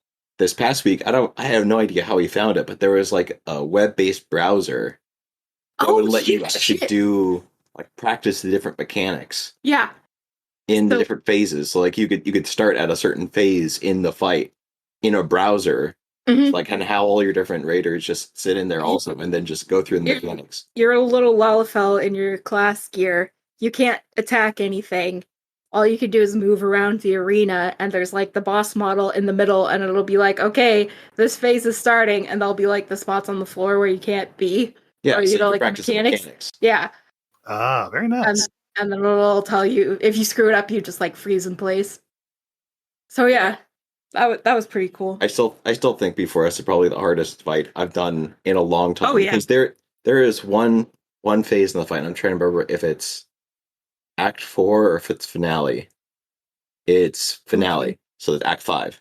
D: I have no idea how he found it, but there was like a web-based browser that would let you actually do like practice the different mechanics.
C: Yeah.
D: In the different phases. So like you could start at a certain phase in the fight in a browser
C: Mhm.
D: Like, and how all your different raiders just sit in there also, and then just go through the mechanics.
C: You're a little Lalafell in your class gear. You can't attack anything. All you can do is move around the arena, and there's like the boss model in the middle, and it'll be like, okay, this phase is starting, and there'll be like the spots on the floor where you can't be.
D: Yeah,
C: or,
D: so
C: you know,
D: you
C: like
D: practice the mechanics.
C: Yeah.
B: Ah, very nice.
C: And then it'll tell you if you screw it up, you just like freeze in place. So yeah, that was pretty cool.
D: I still think before us is probably the hardest fight I've done in a long time.
C: Oh, yeah.
D: Because there is one phase in the fight. I'm trying to remember if it's Act 4 or if it's finale. It's finale, so it's Act 5.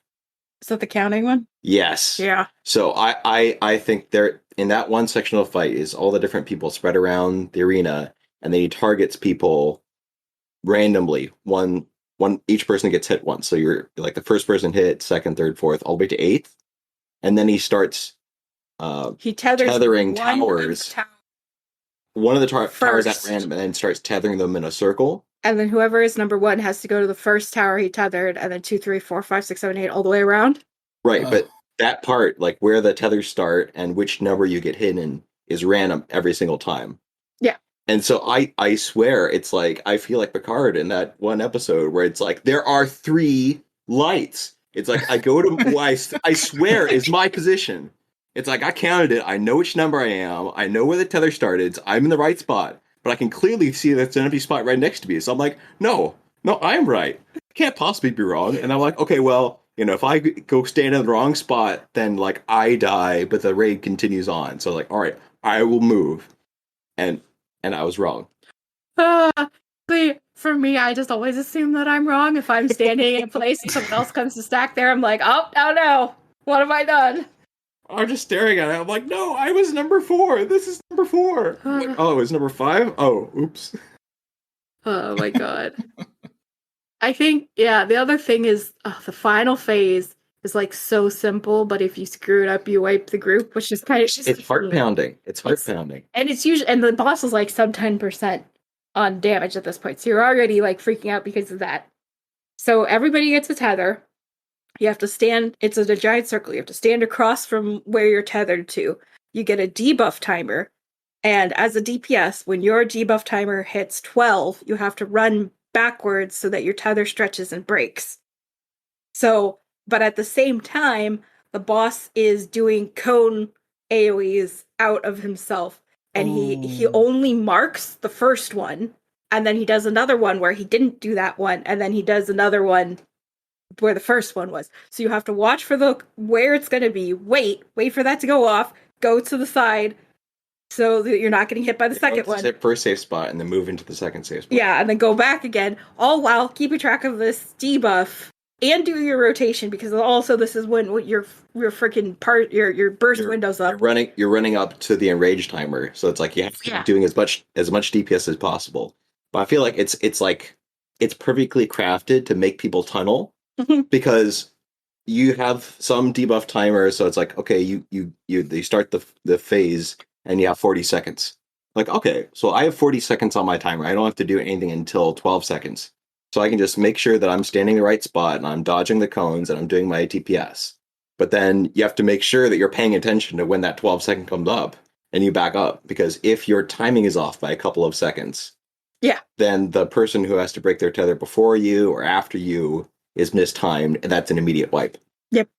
C: Is that the counting one?
D: Yes.
C: Yeah.
D: So I think there in that one section of the fight is all the different people spread around the arena, and then he targets people randomly. One each person gets hit once. So you're like the first person hit, second, third, fourth, all the way to eighth, and then he starts tethering towers. One of the towers at random, and then starts tethering them in a circle.
C: And then whoever is number 1 has to go to the first tower he tethered, and then 2, 3, 4, 5, 6, 7, 8, all the way around.
D: Right, but that part, like where the tethers start and which number you get hit in, is random every single time.
C: Yeah.
D: And so I swear, it's like, I feel like Picard in that one episode where it's like, there are 3 lights. It's like, I go to, I swear is my position. It's like, I counted it. I know which number I am. I know where the tether started. So I'm in the right spot. But I can clearly see that's an empty spot right next to me. So I'm like, no, I'm right. I can't possibly be wrong. And I'm like, okay, well, you know, if I go stand in the wrong spot, then like I die, but the raid continues on. So like, all right, I will move. And I was wrong.
C: For me, I just always assume that I'm wrong. If I'm standing in a place and someone else comes to stack there, I'm like, oh, no. What have I done?
D: I'm just staring at it. I'm like, no, I was number 4. This is number 4. Like, oh, it was number 5? Oh, oops.
C: Oh my god. I think, yeah, the other thing is the final phase is like so simple, but if you screw it up, you wipe the group, which is kind of...
D: It's heart-pounding. It's heart-pounding.
C: And it's usually, and the boss is like sub 10% on damage at this point, so you're already like freaking out because of that. So everybody gets a tether. You have to stand, it's a giant circle. You have to stand across from where you're tethered to. You get a debuff timer. And as a DPS, when your debuff timer hits 12, you have to run backwards so that your tether stretches and breaks. So, but at the same time, the boss is doing cone AoEs out of himself. And he only marks the first one. And then he does another one where he didn't do that one. And then he does another one where the first one was. So you have to watch for where it's going to be. Wait for that to go off. Go to the side so that you're not getting hit by the second one.
D: First safe spot and then move into the second safe spot.
C: Yeah, and then go back again, all while keeping track of this debuff and do your rotation, because also this is when your freaking your burst window's up.
D: You're running up to the enrage timer, so it's like you have to keep doing as much DPS as possible. But I feel like it's perfectly crafted to make people tunnel. Because you have some debuff timer, so it's like, okay, you start the phase and you have 40 seconds. Like, okay, so I have 40 seconds on my timer. I don't have to do anything until 12 seconds. So I can just make sure that I'm standing in the right spot and I'm dodging the cones and I'm doing my DPS. But then you have to make sure that you're paying attention to when that 12 second comes up and you back up. Because if your timing is off by a couple of seconds, then the person who has to break their tether before you or after you is mistimed, and that's an immediate wipe.
C: Yep.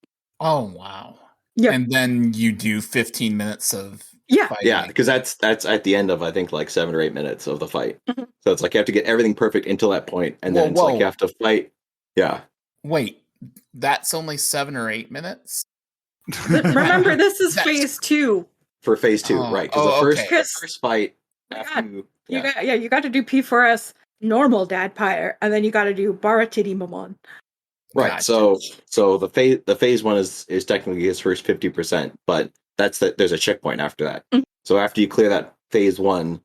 A: Oh wow.
C: Yep.
A: And then you do 15 minutes of fighting.
D: Yeah, because that's at the end of, I think, like 7 or 8 minutes of the fight. So it's like you have to get everything perfect until that point, and then it's like you have to fight. Yeah.
A: Wait, that's only 7 or 8 minutes?
C: Remember, this is phase 2.
D: For phase 2, right? Because the first fight
C: you got to do P4S normal dad pyre, and then you got to do Baratidi Mamon.
D: Right.
A: Gotcha.
D: So the phase 1 is technically his first 50%, but there's a checkpoint after that. So after you clear that phase 1,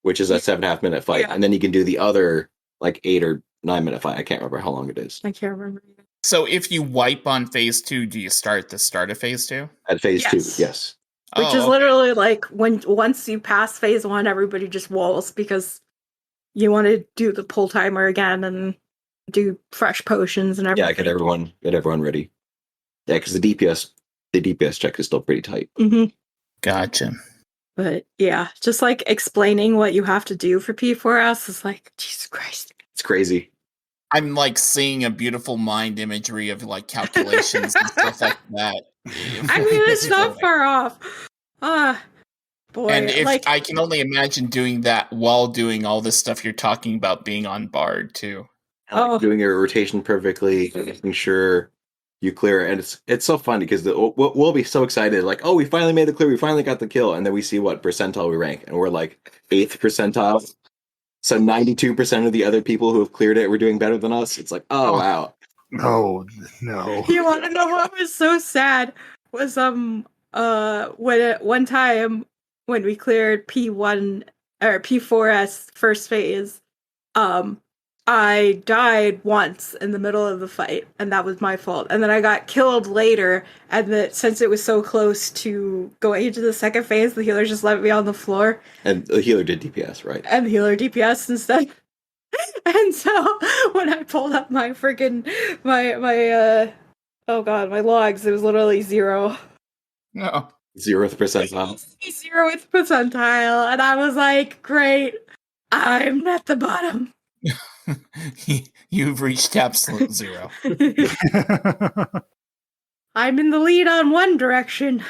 D: which is a 7.5 minute fight, and then you can do the other like 8 or 9 minute fight. I can't remember how long it is.
C: I can't remember.
A: So if you wipe on phase 2, do you start the start of phase 2?
D: At phase 2, yes.
C: Which is literally like once you pass phase 1, everybody just walls because you want to do the pull timer again and do fresh potions and everything.
D: Yeah, get everyone ready. Yeah, because the DPS the DPS check is still pretty tight.
C: Mm-hmm.
A: Gotcha.
C: But yeah, just like explaining what you have to do for P4S is like, Jesus Christ.
D: It's crazy.
A: I'm like seeing a beautiful mind imagery of like calculations and stuff like that.
C: I mean, it's not far off. Boy.
A: And if
C: like,
A: I can only imagine doing that while doing all this stuff you're talking about being on Bard too.
D: And, like, doing your rotation perfectly, making sure you clear it. And it's so funny because we'll be so excited, like, oh, we finally made the clear, we finally got the kill, and then we see what percentile we rank, and we're like 8th percentile. So 92% of the other people who have cleared it were doing better than us. It's like, oh wow.
B: Oh no.
C: You want to know what was so sad? Was when one time when we cleared P1 or P4S first phase, I died once in the middle of the fight, and that was my fault. And then I got killed later, and since it was so close to going into the second phase, the healer just left me on the floor.
D: And the healer did DPS, right?
C: And the healer DPS instead. And so when I pulled up my freaking my logs, it was literally 0.
A: No.
D: 0th percentile.
C: 0th percentile, and I was like, great, I'm at the bottom.
A: You've reached absolute 0.
C: I'm in the lead on one direction.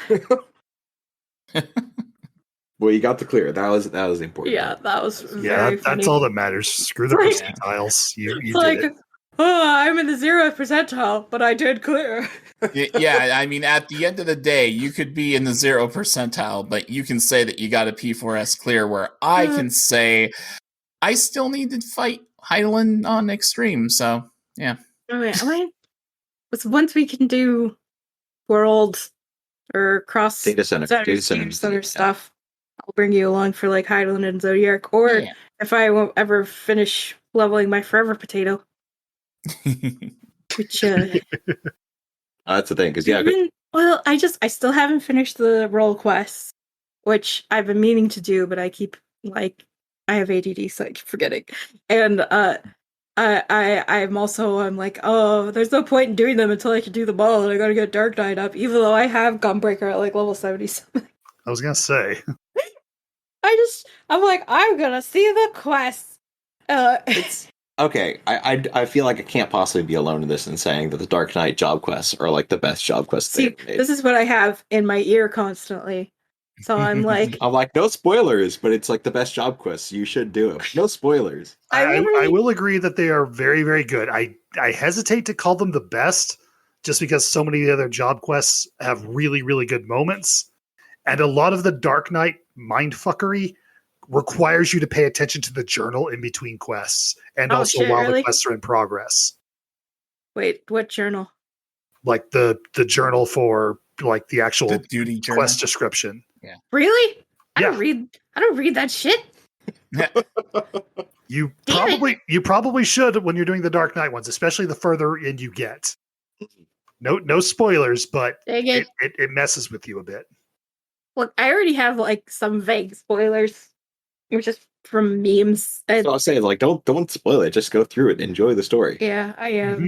D: Well, you got the clear. That was important.
C: Yeah, that was very funny.
B: That's all that matters. Screw the percentiles. You did it.
C: Oh, I'm in the 0th percentile, but I did clear.
A: Yeah, I mean, at the end of the day, you could be in the 0 percentile, but you can say that you got a P4S clear, where I can say I still need to fight Hydaelyn on Extreme, so yeah.
C: Once we can do world or cross
D: data center
C: stuff, I'll bring you along for like Hydaelyn and Zodiac, or if I won't ever finish leveling my Forever Potato. Which
D: that's the thing, because
C: I still haven't finished the role quests, which I've been meaning to do, but I keep I have ADD, so I keep forgetting. And I'm like, oh, there's no point in doing them until I can do them all, and I gotta get Dark Knight up, even though I have Gunbreaker at like level 77.
B: I was gonna say.
C: I'm like, I'm gonna see the quests.
D: Okay, I feel like I can't possibly be alone in this in saying that the Dark Knight job quests are like the best job quests they've made.
C: This is what I have in my ear constantly. So I'm like,
D: no spoilers, but it's like the best job quests. You should do it. No spoilers.
B: I will agree that they are very, very good. I hesitate to call them the best just because so many of the other job quests have really, really good moments. And a lot of the Dark Knight mindfuckery requires you to pay attention to the journal in between quests and the quests are in progress.
C: Wait, what journal?
B: Like the journal for like the actual
A: duty journal
B: quest description.
A: Yeah.
C: Really? I don't read that shit.
B: You probably should when you're doing the Dark Knight ones, especially the further in you get. No spoilers, but it messes with you a bit.
C: Look, I already have like some vague spoilers, which is from memes.
D: So I'll say, like, don't spoil it. Just go through it. Enjoy the story.
C: Yeah, I am. Mm-hmm.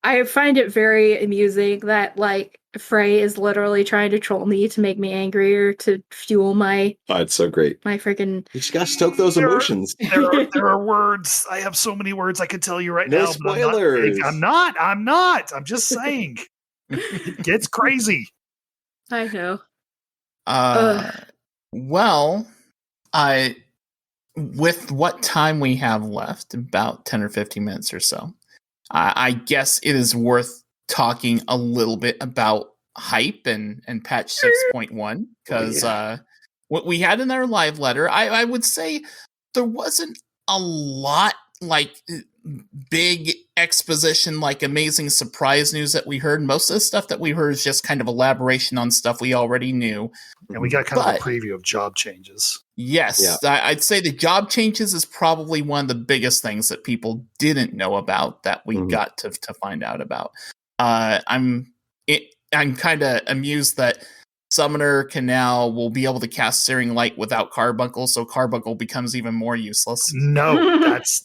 C: I find it very amusing that like Frey is literally trying to troll me to make me angrier to fuel my.
D: Oh, it's so great.
C: My freaking.
D: You just gotta stoke those emotions.
B: There are words. I have so many words I could tell you right now.
D: No spoilers.
B: I'm not. I'm just saying. It gets crazy.
C: I know.
A: Well, with what time we have left, about 10 or 15 minutes or so, I guess it is worth talking a little bit about hype and patch 6.1, because what we had in our live letter, I would say there wasn't a lot like big exposition, like amazing surprise news that we heard. Most of the stuff that we heard is just kind of elaboration on stuff we already knew.
B: And we got kind of a preview of job changes.
A: Yes, yeah. I'd say the job changes is probably one of the biggest things that people didn't know about that we got to find out about. I'm kind of amused that Summoner Canal will be able to cast Searing Light without Carbuncle, so Carbuncle becomes even more useless.
B: No,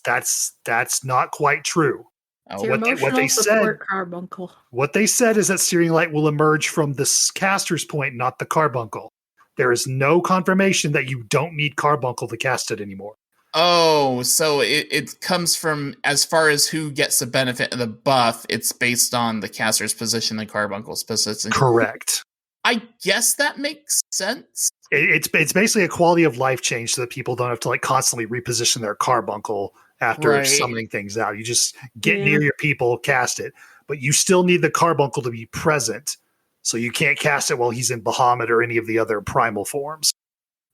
B: that's not quite true.
C: It's your emotional support carbuncle.
B: What they said is that Searing Light will emerge from the caster's point, not the carbuncle. There is no confirmation that you don't need carbuncle to cast it anymore.
A: Oh, so it comes from, as far as who gets the benefit of the buff, it's based on the caster's position and carbuncle's position.
B: Correct.
A: I guess that makes sense.
B: It's basically a quality of life change so that people don't have to like constantly reposition their carbuncle after summoning things out. You just get near your people, cast it, but you still need the carbuncle to be present. So you can't cast it while he's in Bahamut or any of the other primal forms.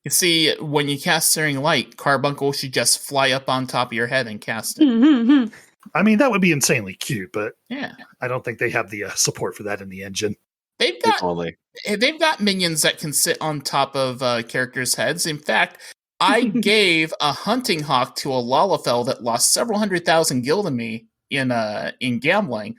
A: You see, when you cast Searing Light, carbuncle should just fly up on top of your head and cast it.
B: I mean, that would be insanely cute, but
A: yeah,
B: I don't think they have the support for that in the engine.
A: They've got minions that can sit on top of characters' heads. In fact, I gave a hunting hawk to a Lalafell that lost several 100,000 gil to me in gambling.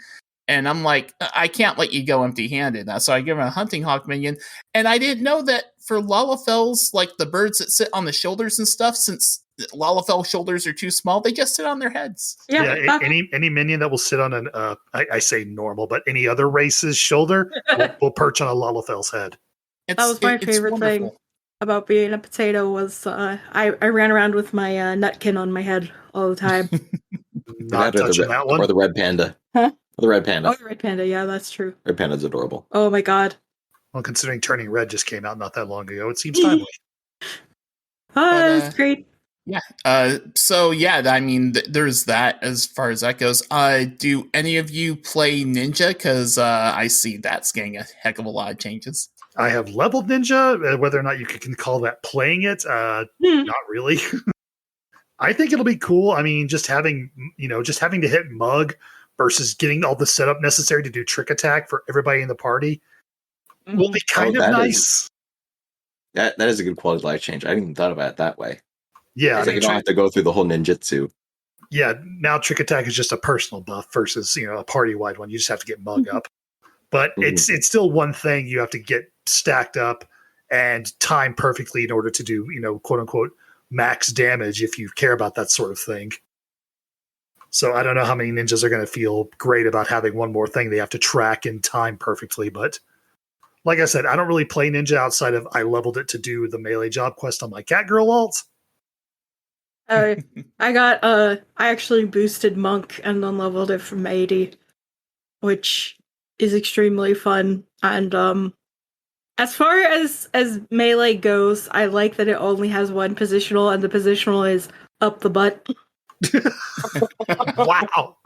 A: And I'm like, I can't let you go empty-handed. So I give him a hunting hawk minion. And I didn't know that for Lalafells, like the birds that sit on the shoulders and stuff, since Lalafell shoulders are too small, they just sit on their heads.
B: Yeah, any minion that will sit on an, I say normal, but any other race's shoulder will perch on a Lalafell's head.
C: That was my favorite thing about being a potato was I ran around with my nutkin on my head all the time.
B: Not touching that one.
D: Or the red panda.
C: Huh?
D: The red panda.
C: Oh, the red panda. Yeah, that's true.
D: Red panda's adorable.
C: Oh my god.
B: Well, considering Turning Red just came out not that long ago, it seems timely.
C: That's great.
A: Yeah. So yeah, I mean, there's that as far as that goes. Do any of you play Ninja? Because I see that's getting a heck of a lot of changes.
B: I have leveled Ninja. Whether or not you can call that playing it, not really. I think it'll be cool. I mean, just having to hit Mug versus getting all the setup necessary to do trick attack for everybody in the party will be kind of nice.
D: That is a good quality of life change. I hadn't even thought about it that way.
B: Yeah,
D: I mean, you don't have to go through the whole ninjutsu.
B: Yeah, now trick attack is just a personal buff versus a party wide one. You just have to get Mug up, but it's still one thing you have to get stacked up and time perfectly in order to do quote unquote max damage if you care about that sort of thing. So I don't know how many ninjas are going to feel great about having one more thing they have to track and time perfectly. But like I said, I don't really play Ninja outside of I leveled it to do the melee job quest on my Catgirl alt.
C: I actually boosted Monk and then leveled it from 80, which is extremely fun. And as far as melee goes, I like that it only has one positional, and the positional is up the butt.
B: Wow.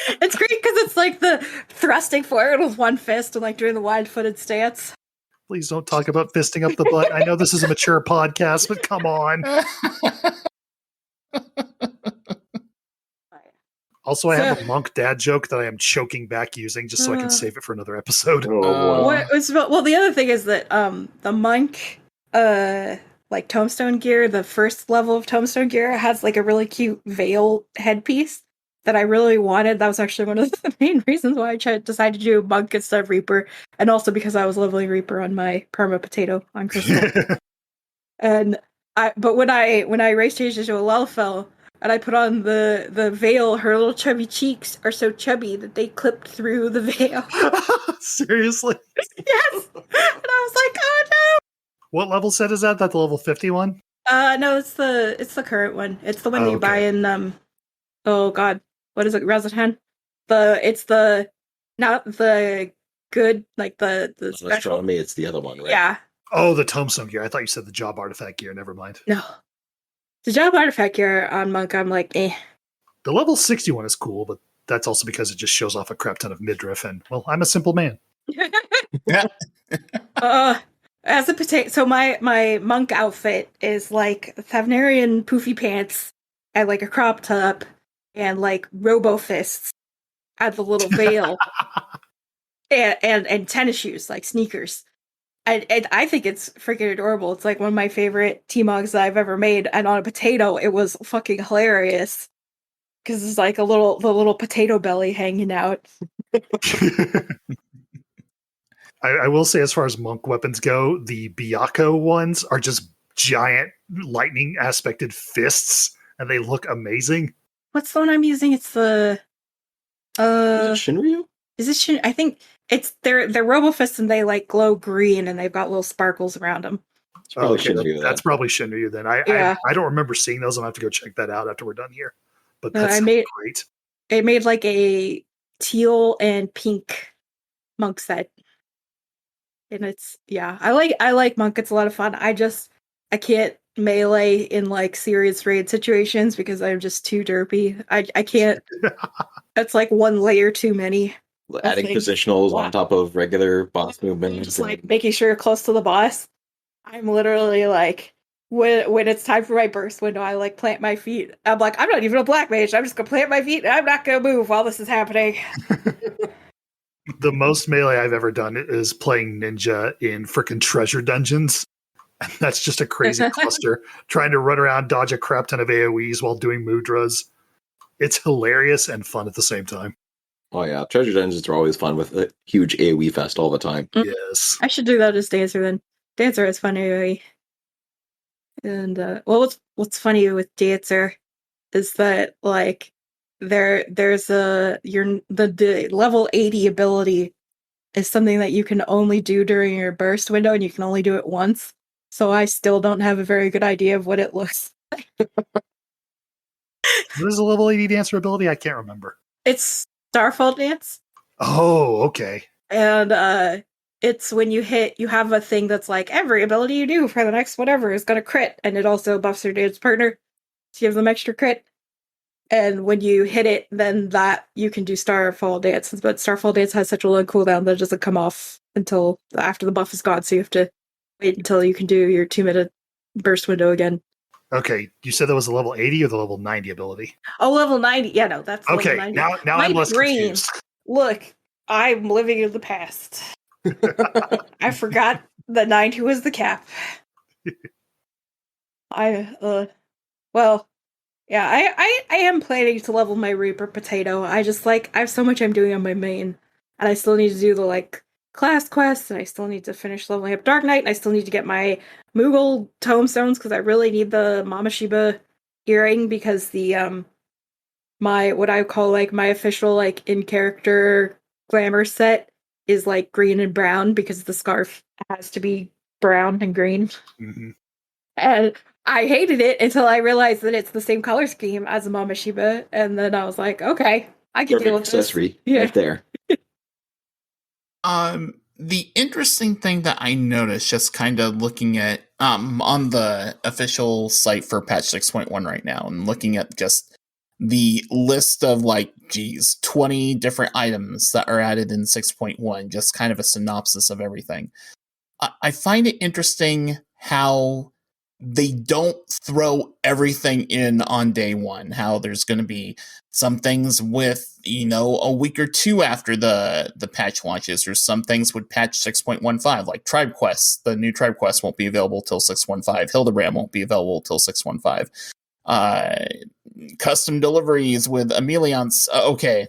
C: It's great because it's like the thrusting forward with one fist and like doing the wide-footed stance.
B: Please don't talk about fisting up the butt. I know this is a mature podcast, but come on. Also, I have a Monk dad joke that I am choking back using just so I can save it for another episode.
C: Well, the other thing is that the Monk like Tombstone gear, the first level of Tombstone gear has like a really cute veil headpiece that I really wanted. That was actually one of the main reasons why I decided to do Monk instead of Reaper, and also because I was leveling Reaper on my Perma Potato on Crystal. But when I race changed into a Lalafell and I put on the veil, her little chubby cheeks are so chubby that they clipped through the veil.
B: Seriously?
C: Yes. And I was like, oh no.
B: What level set is that? That the level 51?
C: No, it's the current one. It's the one you buy in oh god, what is it? Razatan? It's the not the good, like the special.
D: Me, it's the other one, right?
C: Yeah.
B: Oh, the Tombstone gear. I thought you said the job artifact gear. Never mind.
C: No. The job artifact gear on Monk, I'm like, eh.
B: The level 61 is cool, but that's also because it just shows off a crap ton of midriff, and well, I'm a simple man.
C: As a potato, so my Monk outfit is like Thavnarian poofy pants and like a crop top and like robo fists at the little veil and tennis shoes, like sneakers. And I think it's freaking adorable. It's like one of my favorite T-Mogs that I've ever made. And on a potato, it was fucking hilarious. Because it's like the little potato belly hanging out.
B: I will say, as far as Monk weapons go, the Byakuo ones are just giant lightning aspected fists, and they look amazing.
C: What's the one I'm using? It's the
D: Is it Shinryu?
C: Is it Shin? I think it's they're Robofists and they like glow green and they've got little sparkles around them.
D: It's probably
B: Okay,
D: Shinryu.
B: that's probably Shinryu then.
C: Yeah.
B: I don't remember seeing those. I'm gonna have to go check that out after we're done here. But that's great.
C: I made like a teal and pink monk set. And it's I like monk. It's a lot of fun. I can't melee in like serious raid situations because I'm just too derpy. I can't. That's like one layer too many.
D: Adding positionals on top of regular boss movements.
C: Just like making sure you're close to the boss. I'm literally like, when it's time for my burst window, I like plant my feet. I'm like, I'm not even a black mage. I'm just gonna plant my feet and I'm not gonna move while this is happening.
B: The most melee I've ever done is playing ninja in frickin' treasure dungeons. And that's just a crazy cluster. Trying to run around, dodge a crap ton of AoEs while doing mudras. It's hilarious and fun at the same time.
D: Oh yeah, treasure dungeons are always fun with a huge AoE fest all the time.
B: Yes.
C: I should do that as Dancer then. Dancer is fun AoE. And what's funny with Dancer is that like there's the level 80 ability is something that you can only do during your burst window and you can only do it once. So I still don't have a very good idea of what it looks like.
B: What is a level 80 dancer ability? I can't remember.
C: It's Starfall Dance.
B: Oh, okay.
C: And it's when you have a thing that's like every ability you do for the next whatever is going to crit, and it also buffs your dance partner to give them extra crit. And when you hit it, then that you can do Starfall Dance. But Starfall Dance has such a low cooldown that it doesn't come off until after the buff is gone, so you have to wait until you can do your 2-minute burst window again.
B: Okay, you said that was a level 80 or the level 90 ability?
C: Oh, level 90. Yeah, no, that's
B: okay.
C: Level 90.
B: Now I'm less confused.
C: Look, I'm living in the past. I forgot that 90 was the cap. I am planning to level my Reaper Potato. I have so much I'm doing on my main, and I still need to do the class quests, and I still need to finish leveling up Dark Knight, and I still need to get my Moogle tomestones because I really need the Mama Shiba earring because the my what I call my official in character glamour set is green and brown because the scarf has to be brown and green.
B: Mm-hmm.
C: And I hated it until I realized that it's the same color scheme as a Mama Shiba, and then I was like, okay, I can deal with
D: accessory
C: this.
D: right there.
A: The interesting thing that I noticed just kind of looking at on the official site for patch 6.1 right now and looking at just the list of 20 different items that are added in 6.1, just kind of a synopsis of everything. I find it interesting how they don't throw everything in on day one, how there's going to be some things with, a week or two after the patch launches, or some things with patch 6.15, like Tribe Quests. The new Tribe Quest won't be available till 6.15. Hildebrand won't be available till 6.15. Custom deliveries with Ameliance. Okay,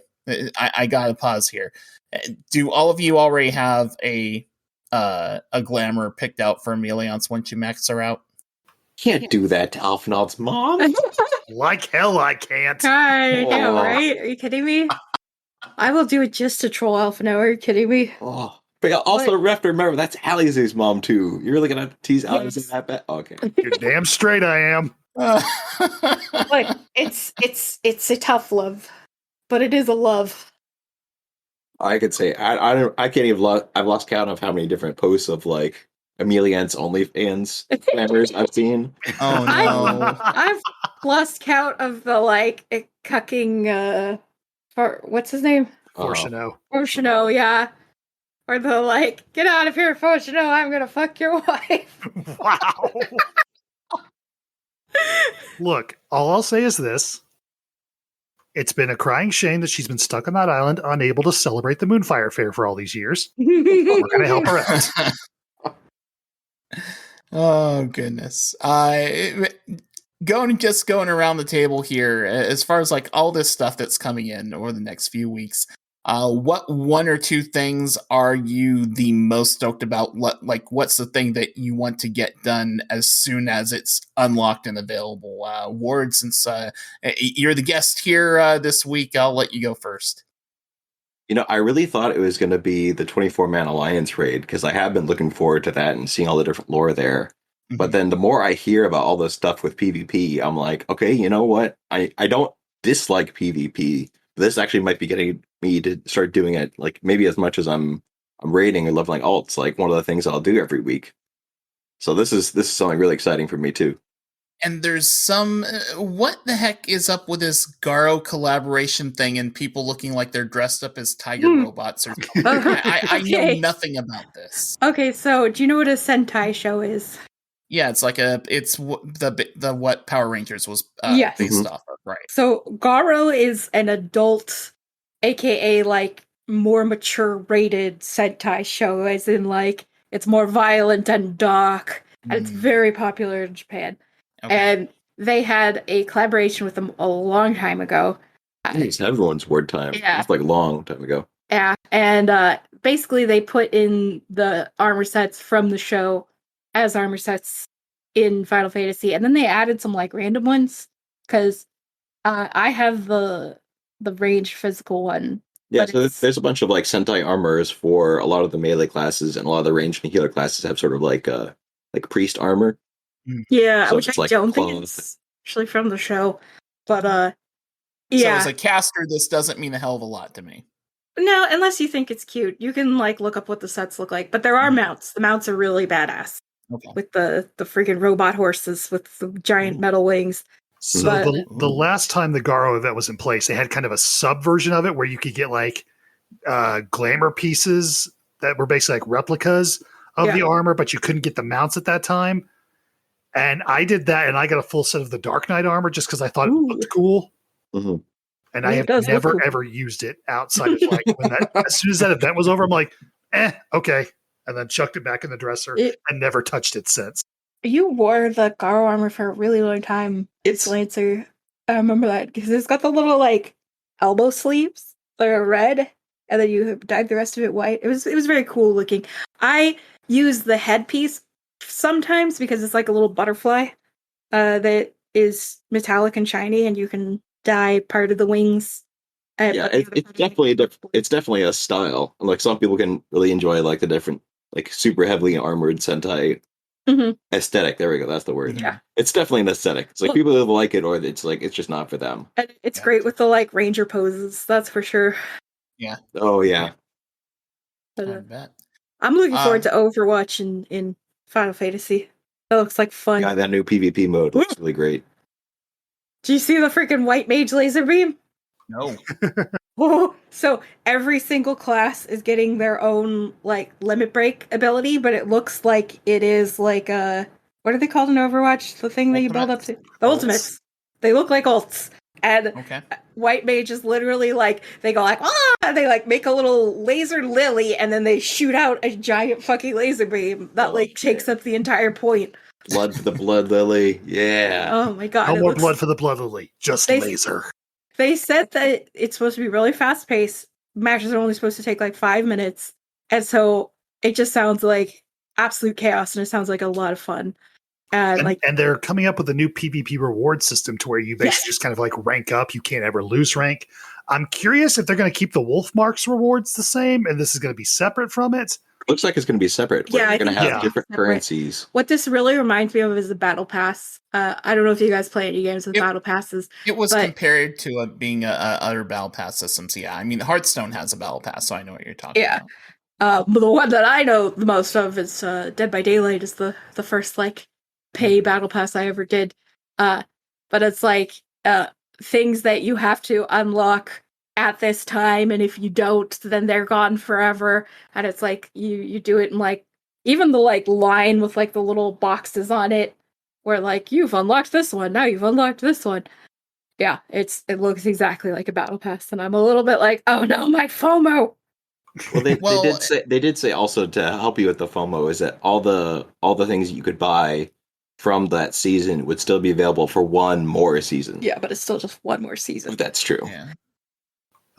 A: I gotta pause here. Do all of you already have a glamour picked out for Ameliance once you max her out?
D: Can't do that to Alphinaud's mom.
B: Like hell I can't.
C: I know, right? Are you kidding me? I will do it just to troll Alphinaud. Are you kidding me?
D: Oh. But also, we have to remember, that's Alize's mom, too. You're really going to tease Alize that bad? Okay.
B: You're damn straight I am.
C: But it's a tough love. But it is a love.
D: I could say, I can't even, I've lost count of how many different posts of, Ameliance OnlyFans glamours I've seen.
A: Oh no!
C: I've lost count of the cucking. What's his name?
B: Fortuno.
C: Fortuno, yeah. Or the get out of here, Fortuno! I'm gonna fuck your wife.
B: Wow. Look, all I'll say is this: it's been a crying shame that she's been stuck on that island, unable to celebrate the Moonfire Fair for all these years. We're gonna help her out.
A: Oh goodness! Going around the table here, as far as all this stuff that's coming in over the next few weeks, what one or two things are you the most stoked about? What's the thing that you want to get done as soon as it's unlocked and available? Ward, since you're the guest here this week, I'll let you go first.
D: I really thought it was going to be the 24-man Alliance raid because I have been looking forward to that and seeing all the different lore there.
A: Mhm.
D: But then the more I hear about all this stuff with PvP, I'm like, okay, you know what? I don't dislike PvP. This actually might be getting me to start doing it, like maybe as much as I'm raiding and leveling alts, like one of the things I'll do every week. So this is something really exciting for me too.
A: And there's some what the heck is up with this Garo collaboration thing and people looking like they're dressed up as tiger robots or something? I know nothing about this.
C: Okay, so do you know what a Sentai show is?
A: Yeah, it's like the what Power Rangers was
C: Yes.
A: based off of, right?
C: So Garo is an adult, aka like more mature rated Sentai show, as in like it's more violent and dark, and it's very popular in Japan. Okay. And they had a collaboration with them a long time ago.
D: It's everyone's word time.
C: Yeah.
D: It's like a long time ago.
C: Yeah, and basically they put in the armor sets from the show as armor sets in Final Fantasy, and then they added some like random ones because I have the range physical one.
D: Yeah, so there's a bunch of like Sentai armors for a lot of the melee classes, and a lot of the range and healer classes have sort of like priest armor.
C: Yeah,
D: so
C: which I
D: like
C: don't think it's actually from the show, but
A: So
C: yeah.
A: as a caster, this doesn't mean a hell of a lot to me.
C: No, unless you think it's cute, you can like look up what the sets look like. But there are mounts. The mounts are really badass.
A: Okay.
C: With the freaking robot horses with the giant metal wings.
B: So the last time the Garo event was in place, they had kind of a sub version of it where you could get like glamour pieces that were basically like replicas of the armor, but you couldn't get the mounts at that time. And I did that, and I got a full set of the Dark Knight armor just because I thought it looked cool.
D: Mm-hmm.
B: And I have never ever used it outside of like as soon as that event was over, I'm like, okay. And then chucked it back in the dresser and never touched it since.
C: You wore the Garo armor for a really long time. It's Lancer. I remember that because it's got the little like elbow sleeves that are red, and then you dyed the rest of it white. It was very cool looking. I use the headpiece sometimes because it's like a little butterfly that is metallic and shiny, and you can dye part of the wings.
D: It's definitely a style. Like some people can really enjoy like the different like super heavily armored Sentai aesthetic. There we go. That's the word.
C: Yeah,
D: it's definitely an aesthetic. It's like people who like it, or it's like it's just not for them.
C: And it's great with the like ranger poses. That's for sure.
A: Yeah.
D: Oh yeah.
C: But, I'm looking forward to Overwatch in Final Fantasy. That looks like fun.
D: Yeah, that new PvP mode looks really great.
C: Do you see the freaking white mage laser beam?
A: No.
C: So every single class is getting their own like limit break ability, but it looks like it is like what are they called in Overwatch? The thing that you build up to the ultimates. They look like ults. And white mage is literally like they go like they like make a little laser lily and then they shoot out a giant fucking laser beam that like takes up the entire point.
D: Blood for the blood lily. Yeah.
C: Oh my god.
B: No more blood for the blood lily. Just laser.
C: They said that it's supposed to be really fast paced. Matches are only supposed to take like 5 minutes. And so it just sounds like absolute chaos and it sounds like a lot of fun. And
B: they're coming up with a new PvP reward system to where you basically just kind of like rank up. You can't ever lose rank. I'm curious if they're going to keep the Wolf Marks rewards the same and this is going to be separate from it.
D: Looks like it's going to be separate.
C: Yeah,
D: you're going to have different currencies.
C: What this really reminds me of is the Battle Pass. I don't know if you guys play any games with Battle Passes.
A: It was compared to being other Battle Pass systems. Yeah, I mean, Hearthstone has a Battle Pass, so I know what you're talking about.
C: The one that I know the most of is Dead by Daylight is the first like pay Battle Pass I ever did. But it's like things that you have to unlock at this time, and if you don't, then they're gone forever. And it's like you do it in like even the like line with like the little boxes on it where like you've unlocked this one, now you've unlocked this one. Yeah, it looks exactly like a battle pass, and I'm a little bit like, oh no, my FOMO.
D: Well, they did say also to help you with the FOMO is that all the things you could buy from that season would still be available for one more season.
C: Yeah, but it's still just one more season.
D: That's true.
A: Yeah.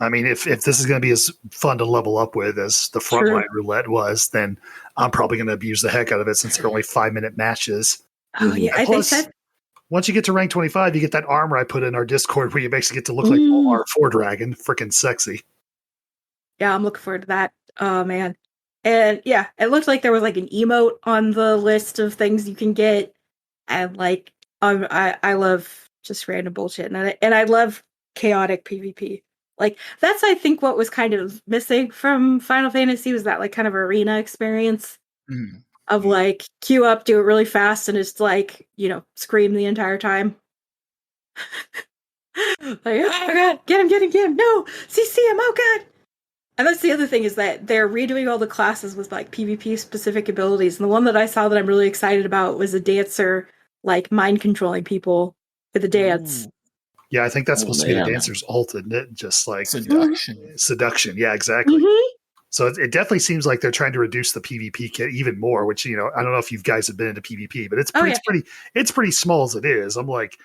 B: I mean, if this is going to be as fun to level up with as the Frontline Roulette was, then I'm probably going to abuse the heck out of it since they're only 5-minute matches.
C: Oh, yeah.
B: Plus, once you get to rank 25, you get that armor I put in our Discord where you basically get to look like R4 Dragon. Freaking sexy.
C: Yeah, I'm looking forward to that. Oh man. And yeah, it looked like there was like an emote on the list of things you can get. And like I love just random bullshit. And I love chaotic PvP. Like that's I think what was kind of missing from Final Fantasy was that like kind of arena experience of like queue up, do it really fast, and just like, scream the entire time. Like, oh god, get him, no, CC him, oh god. And that's the other thing is that they're redoing all the classes with like PvP specific abilities. And the one that I saw that I'm really excited about was a dancer, like mind controlling people with a dance.
B: Ooh. Yeah, I think that's supposed to be the dancer's ult, isn't it? Just like
A: seduction.
B: Yeah, exactly. So it definitely seems like they're trying to reduce the PvP kit even more, which, I don't know if you guys have been into PvP, but it's pretty small as it is. I'm like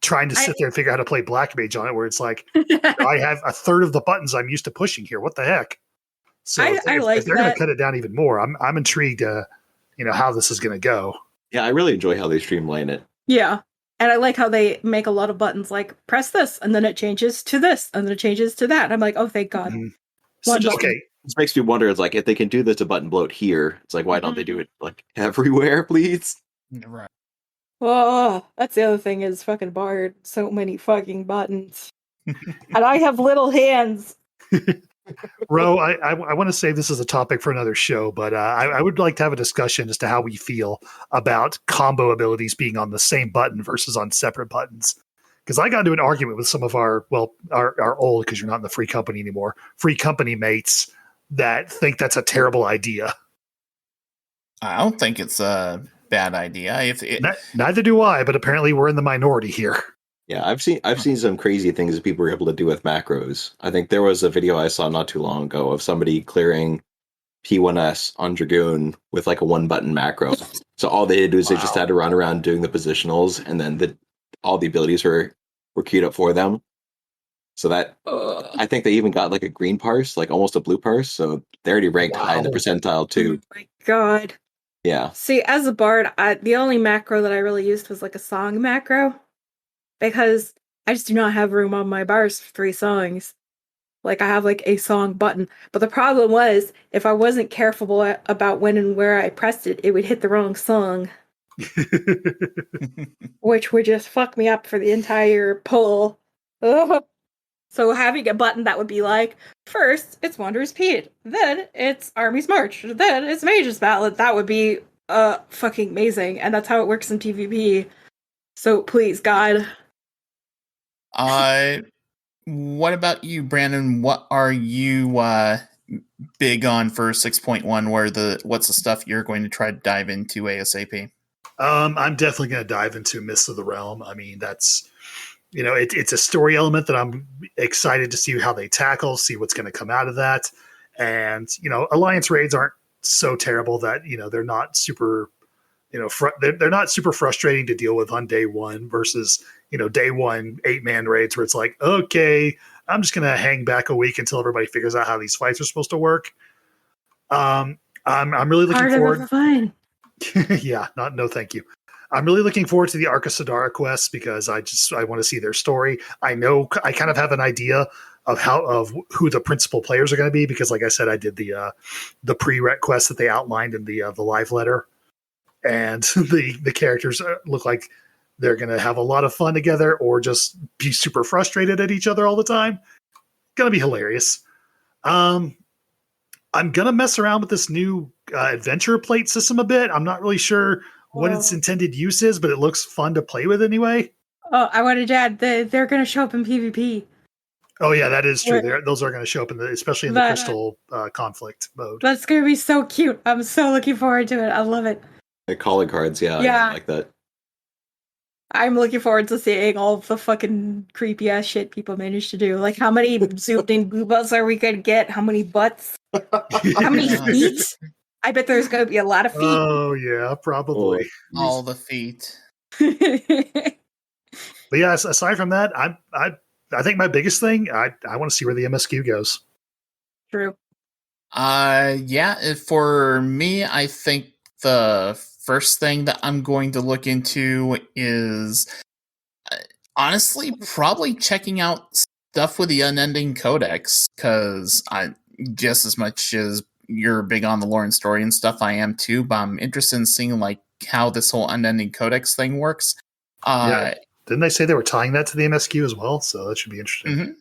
B: trying to sit there and figure out how to play Black Mage on it, where it's like, I have a third of the buttons I'm used to pushing here. What the heck? So if they're going to cut it down even more, I'm intrigued, how this is going to go.
D: Yeah, I really enjoy how they streamline it.
C: Yeah. And I like how they make a lot of buttons like press this, and then it changes to this, and then it changes to that. And I'm like, oh, thank God.
B: Okay.
D: This makes me wonder, it's like, if they can do this a button bloat here, it's like, why don't they do it like everywhere, please?
A: Right.
C: Oh, that's the other thing is fucking Bard. So many fucking buttons. And I have little hands.
B: Ro, I want to save this as a topic for another show, but I would like to have a discussion as to how we feel about combo abilities being on the same button versus on separate buttons. Because I got into an argument with some of our old, because you're not in the free company anymore, free company mates that think that's a terrible idea.
A: I don't think it's a bad idea.
B: Neither do I, but apparently we're in the minority here.
D: Yeah, I've seen some crazy things that people were able to do with macros. I think there was a video I saw not too long ago of somebody clearing P1S on Dragoon with like a 1-button macro. So all they did was they just had to run around doing the positionals, and then all the abilities were queued up for them. So that I think they even got like a green parse, like almost a blue parse. So they already ranked high in the percentile too.
C: Oh my god.
D: Yeah.
C: See, as a bard, the only macro that I really used was like a song macro, because I just do not have room on my bars for 3 songs. Like I have like a song button, but the problem was if I wasn't careful about when and where I pressed it, it would hit the wrong song. Which would just fuck me up for the entire pull. Ugh. So having a button that would be like, first it's Wanderer's Peed, then it's Army's March, then it's Mage's Ballad, that would be fucking amazing. And that's how it works in PvP. So please, God.
A: What about you, Brandon? What are you big on for 6.1? What's the stuff you're going to try to dive into ASAP?
B: I'm definitely going to dive into Mists of the Realm. I mean, that's, it's a story element that I'm excited to see how they tackle, see what's going to come out of that. And, Alliance raids aren't so terrible that, they're not super, they're not super frustrating to deal with on day one versus, day one 8-man raids where it's like, okay, I'm just going to hang back a week until everybody figures out how these fights are supposed to work. I'm really looking forward.
C: Fun.
B: Yeah, no, thank you. I'm really looking forward to the Arca Sadara quests because I want to see their story. I know I kind of have an idea of who the principal players are going to be because, like I said, I did the pre-rec quest that they outlined in the live letter, and the characters look like they're going to have a lot of fun together or just be super frustrated at each other all the time. Going to be hilarious. I'm going to mess around with this new adventure plate system a bit. I'm not really sure what its intended use is, but it looks fun to play with anyway.
C: Oh, I wanted to add they're going to show up in PvP.
B: Oh yeah, that is true. Those are going to show up especially in the crystal conflict mode.
C: That's going to be so cute. I'm so looking forward to it. I love it.
D: The calling cards, yeah. I like that.
C: I'm looking forward to seeing all the fucking creepy ass shit people manage to do. Like, how many zoomed in boobas are we going to get? How many butts? How many feet? I bet there's going to be a lot of feet.
B: Oh yeah, probably.
A: All the feet.
B: But yeah, aside from that, I think my biggest thing, I want to see where the MSQ goes.
C: True.
A: Yeah, for me, I think the first thing that I'm going to look into is honestly probably checking out stuff with the Unending Codex, because just as much as you're big on the lore and story and stuff, I am too. But I'm interested in seeing like how this whole unending codex thing works.
B: Yeah. Didn't they say they were tying that to the MSQ as well? So that should be interesting.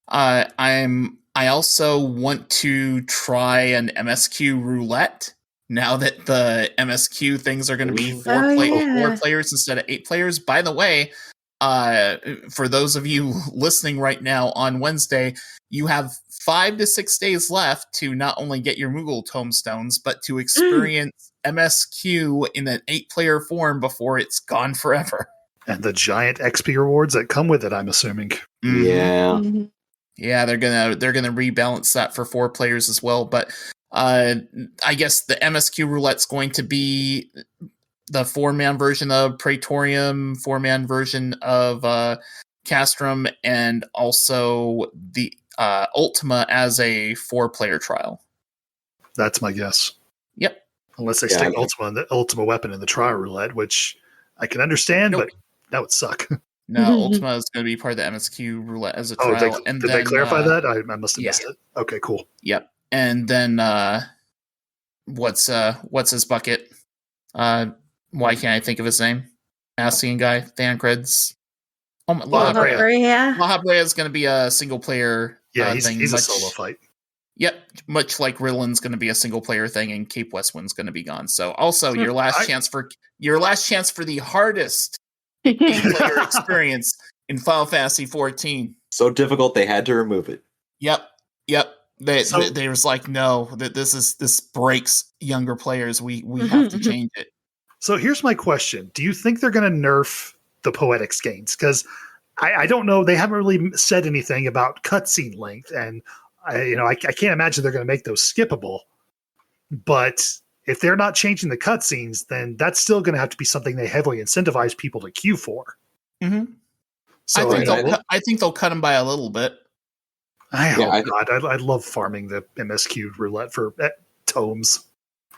A: I also want to try an MSQ roulette now that the MSQ things are going to be four players instead of 8 players. By the way, for those of you listening right now on Wednesday, you have 5 to 6 days left to not only get your Moogle tomestones, but to experience MSQ in an 8-player form before it's gone forever.
B: And the giant XP rewards that come with it, I'm assuming.
A: Mm-hmm.
D: Yeah.
C: Mm-hmm.
A: Yeah, they're gonna rebalance that for 4 players as well. But I guess the MSQ roulette's going to be the 4-man version of Praetorium, 4-man version of Castrum, and also the Ultima as a 4-player trial.
B: That's my guess.
A: Yep.
B: Unless they stick Ultima weapon in the trial roulette, which I can understand, but that would suck.
A: No, Ultima is going to be part of the MSQ roulette as a trial.
B: Did they clarify that? I must have missed it. Okay, cool.
A: Yep. And then what's his bucket? Why can't I think of his name? Ascian guy, Thancred's. Oh my, La Habrea is going to be a single player.
B: Yeah,
A: thing.
B: He's a solo fight.
A: Yep, much like Rillin's going to be a single player thing, and Cape Westwind's going to be gone. So, also your last chance for the hardest player experience in Final Fantasy 14.
D: So difficult they had to remove it.
A: Yep. They was like, no, that this breaks younger players. We have to change it.
B: So here's my question: do you think they're going to nerf the Poetics gains? Because I don't know. They haven't really said anything about cutscene length, and I can't imagine they're going to make those skippable. But if they're not changing the cutscenes, then that's still going to have to be something they heavily incentivize people to queue for.
A: Mm-hmm.
B: So
A: I think they'll cut them by a little bit.
B: I hope not. I love farming the MSQ roulette for tomes.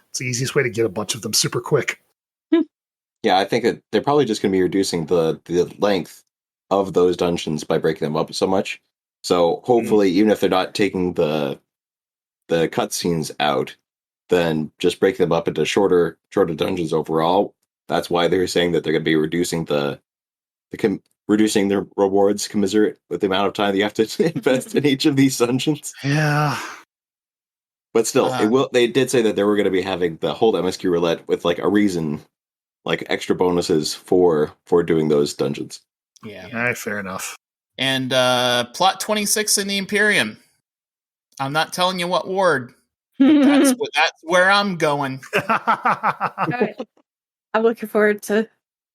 B: It's the easiest way to get a bunch of them super quick.
D: Yeah, I think that they're probably just going to be reducing the length of those dungeons by breaking them up so much. So hopefully, even if they're not taking the cutscenes out, then just break them up into shorter dungeons overall. That's why they're saying that they're going to be reducing reducing their rewards commensurate with the amount of time that you have to invest in each of these dungeons.
B: Yeah.
D: But still, they did say that they were going to be having the whole MSQ roulette with like a reason, like extra bonuses for doing those dungeons.
A: Yeah.
B: All right, fair enough.
A: And plot 26 in the Imperium. I'm not telling you what ward. That's where I'm going.
C: Right. I'm looking forward to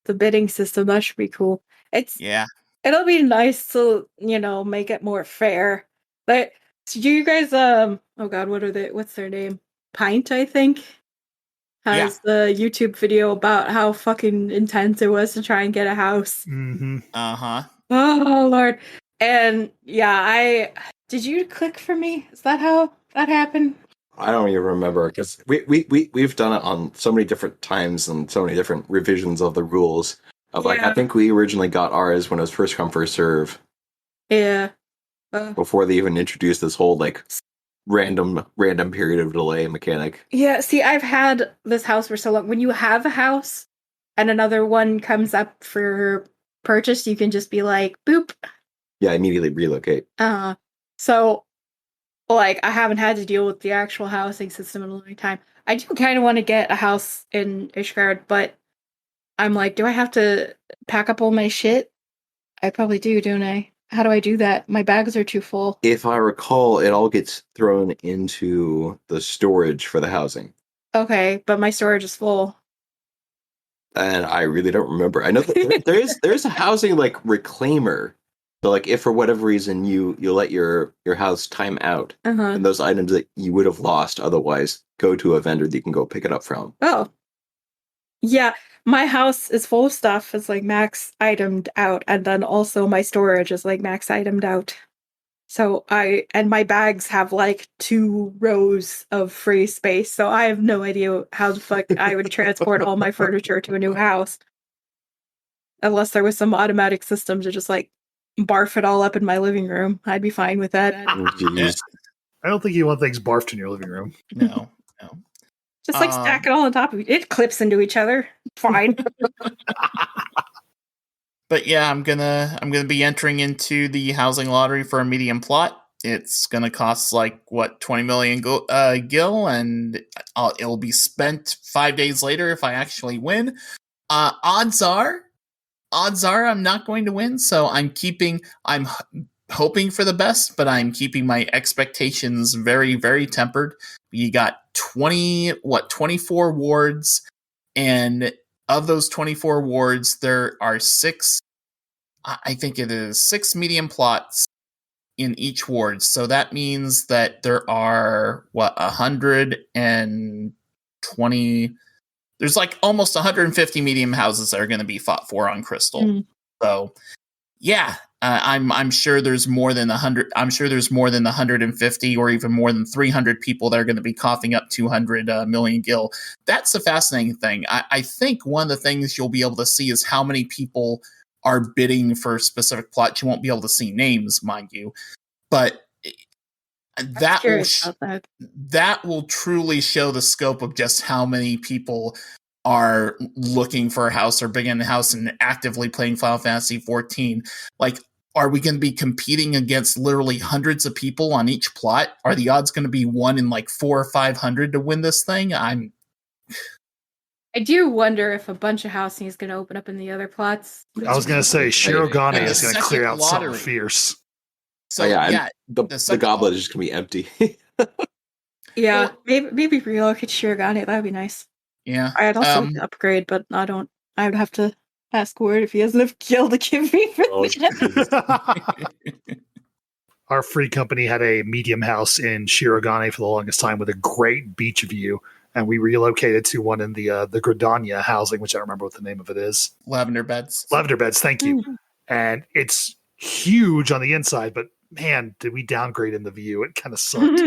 C: the bidding system. That should be cool. It'll be nice to make it more fair. But so do you guys oh god, what's their name? Pint, I think, has the YouTube video about how fucking intense it was to try and get a house.
B: Mm-hmm.
A: Uh-huh.
C: Oh Lord. And did you click for me? Is that how that happened?
D: I don't even remember because we've done it on so many different times and so many different revisions of the rules. I think we originally got ours when it was first come first serve.
C: Yeah.
D: Before they even introduced this whole like random period of delay mechanic.
C: Yeah. See, I've had this house for so long. When you have a house and another one comes up for purchase, you can just be like, boop.
D: Yeah, immediately relocate.
C: So, like, I haven't had to deal with the actual housing system in a long time. I do kind of want to get a house in Ishgard, but I'm like, do I have to pack up all my shit? I probably do, don't I? How do I do that? My bags are too full.
D: If I recall, it all gets thrown into the storage for the housing.
C: Okay, but my storage is full.
D: And I really don't remember. I know that there's a housing like reclaimer. So like if for whatever reason you let your house time out, and those items that you would have lost otherwise go to a vendor that you can go pick it up from.
C: Oh. Yeah, my house is full of stuff. It's like max itemed out, and then also my storage is like max itemed out. So my bags have like 2 rows of free space, so I have no idea how the fuck I would transport all my furniture to a new house. Unless there was some automatic system to just like barf it all up in my living room. I'd be fine with that.
D: Jeez.
B: I don't think you want things barfed in your living room.
A: No.
C: Just like stack it all on top of it. It clips into each other. Fine.
A: But yeah, I'm gonna be entering into the housing lottery for a medium plot. It's gonna cost like 20 million gil, and it'll be spent 5 days later if I actually win. Odds are I'm not going to win, so I'm hoping for the best, but I'm keeping my expectations very, very tempered. You got 24 wards, and of those 24 wards, there are 6, I think it is 6 medium plots in each ward. So that means that there are 120, there's like almost 150 medium houses that are going to be fought for on Crystal. Mm. So yeah, I'm sure there's more than 100. I'm sure there's more than 150 or even more than 300 people that are going to be coughing up 200 million gil. That's the fascinating thing. I think one of the things you'll be able to see is how many people are bidding for specific plots. You won't be able to see names, mind you, but that will truly show the scope of just how many people are looking for a house or bidding in a house and actively playing Final Fantasy XIV. Like, are we going to be competing against literally hundreds of people on each plot? Are the odds going to be 1 in like 400 or 500 to win this thing? I
C: do wonder if a bunch of housing is going to open up in the other plots.
B: I was going to say Shirogane is going to clear out something fierce.
D: So the goblet is just going to be empty.
C: Yeah, maybe relocate Shirogane. That would be nice.
A: Yeah,
C: I'd also like to upgrade, but I would have to ask Ward if he has enough gil to give me for
B: Our free company had a medium house in Shirogane for the longest time with a great beach view, and we relocated to one in the Gridania housing, which I don't remember what the name of it is.
A: Lavender Beds.
B: Lavender Beds, thank you. Mm-hmm. And it's huge on the inside, but man, did we downgrade in the view. It kind of sucked.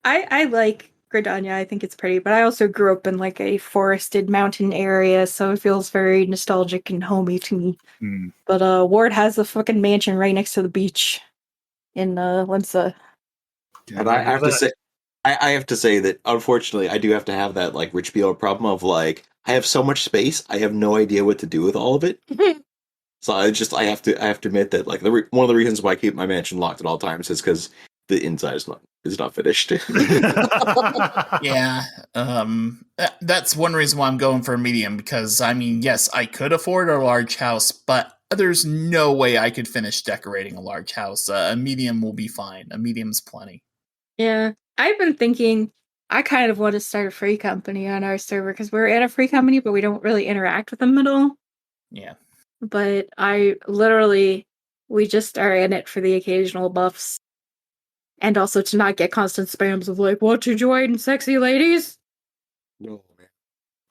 C: I like Gridania. I think it's pretty, but I also grew up in like a forested mountain area, so it feels very nostalgic and homey to me. Mm. But Ward has a fucking mansion right next to the beach in Limsa.
D: Yeah, but I have to say that unfortunately I do have to have that like Rich Beal problem of like I have so much space, I have no idea what to do with all of it. So I have to admit that like one of the reasons why I keep my mansion locked at all times is because the inside is not finished.
A: Yeah, that's one reason why I'm going for a medium, because I mean, yes, I could afford a large house, but there's no way I could finish decorating a large house. A medium will be fine. A medium's plenty.
C: Yeah, I've been thinking I kind of want to start a free company on our server because we're at a free company, but we don't really interact with them at all.
A: Yeah.
C: But we just are in it for the occasional buffs. And also to not get constant spams of like, want to join, sexy ladies?
D: No, man.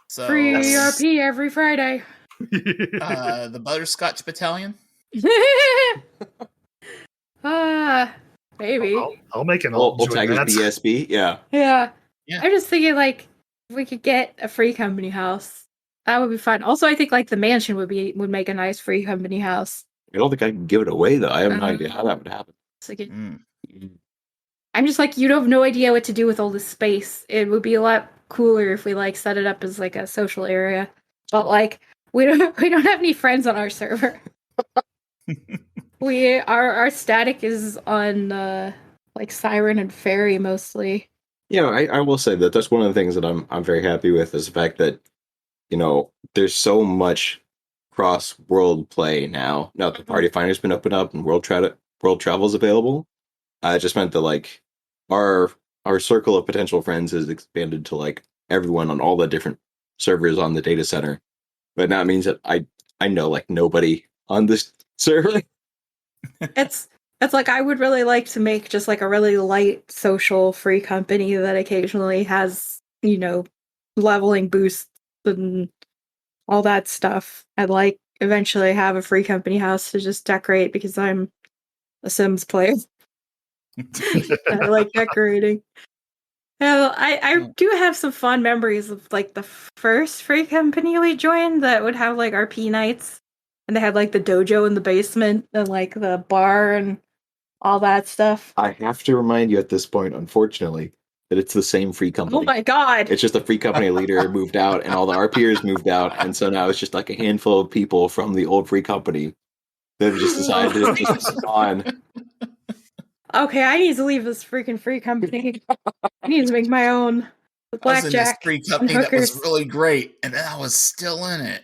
A: So,
C: free ERP every Friday.
A: The Butterscotch Battalion?
C: Maybe.
B: I'll make an
D: old tag as BSB, yeah.
C: Yeah. I'm just thinking like, if we could get a free company house, that would be fun. Also, I think like the mansion would make a nice free company house.
D: I don't think I can give it away though. I have no idea how that would happen.
C: It's like I'm just like, you have no idea what to do with all this space. It would be a lot cooler if we like set it up as like a social area. But like we don't have any friends on our server. Our static is on like Siren and Fairy mostly.
D: Yeah, I will say that that's one of the things that I'm very happy with is the fact that, you know, there's so much cross-world play now. Now the Party Finder's been opened up and world travel is available. It just meant that like our circle of potential friends has expanded to like everyone on all the different servers on the data center. But now it means that I know like nobody on this server.
C: It's like I would really like to make just like a really light social free company that occasionally has, you know, leveling boosts and all that stuff. I'd like eventually have a free company house to just decorate because I'm a Sims player. I like decorating. Well, I do have some fond memories of like the first free company we joined that would have like RP nights, and they had like the dojo in the basement and like the bar and all that stuff.
D: I have to remind you at this point, unfortunately, that it's the same free company.
C: Oh my god!
D: It's just the free company leader moved out, and all the RPers moved out, and so now it's just like a handful of people from the old free company that have just decided to just on.
C: Okay, I need to leave this freaking free company. I need to make my own. The
A: I was in this
C: blackjack
A: free
C: and
A: company that was
C: hookers.
A: really great, and then I was still in it.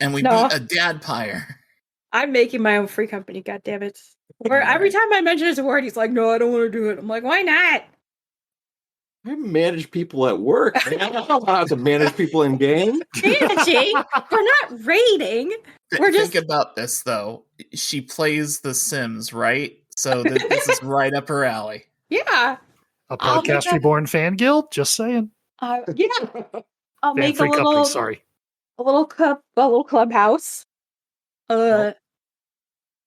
A: And we
C: No.
A: beat a dad pyre.
C: I'm making my own free company, god damn it. Or every time I mention it to Ward, he's like, no, I don't want to do it. I'm like, why not?
D: I manage people at work, man. I don't know how to manage people in game.
C: Managing? We're not raiding. We're just...
A: Think about this, though. She plays The Sims, right? So this is right up her alley.
C: Yeah.
B: A Podcast Reborn fan guild? Just saying.
C: Yeah. I'll
B: Fan
C: make
B: free company, sorry.
C: a little clubhouse.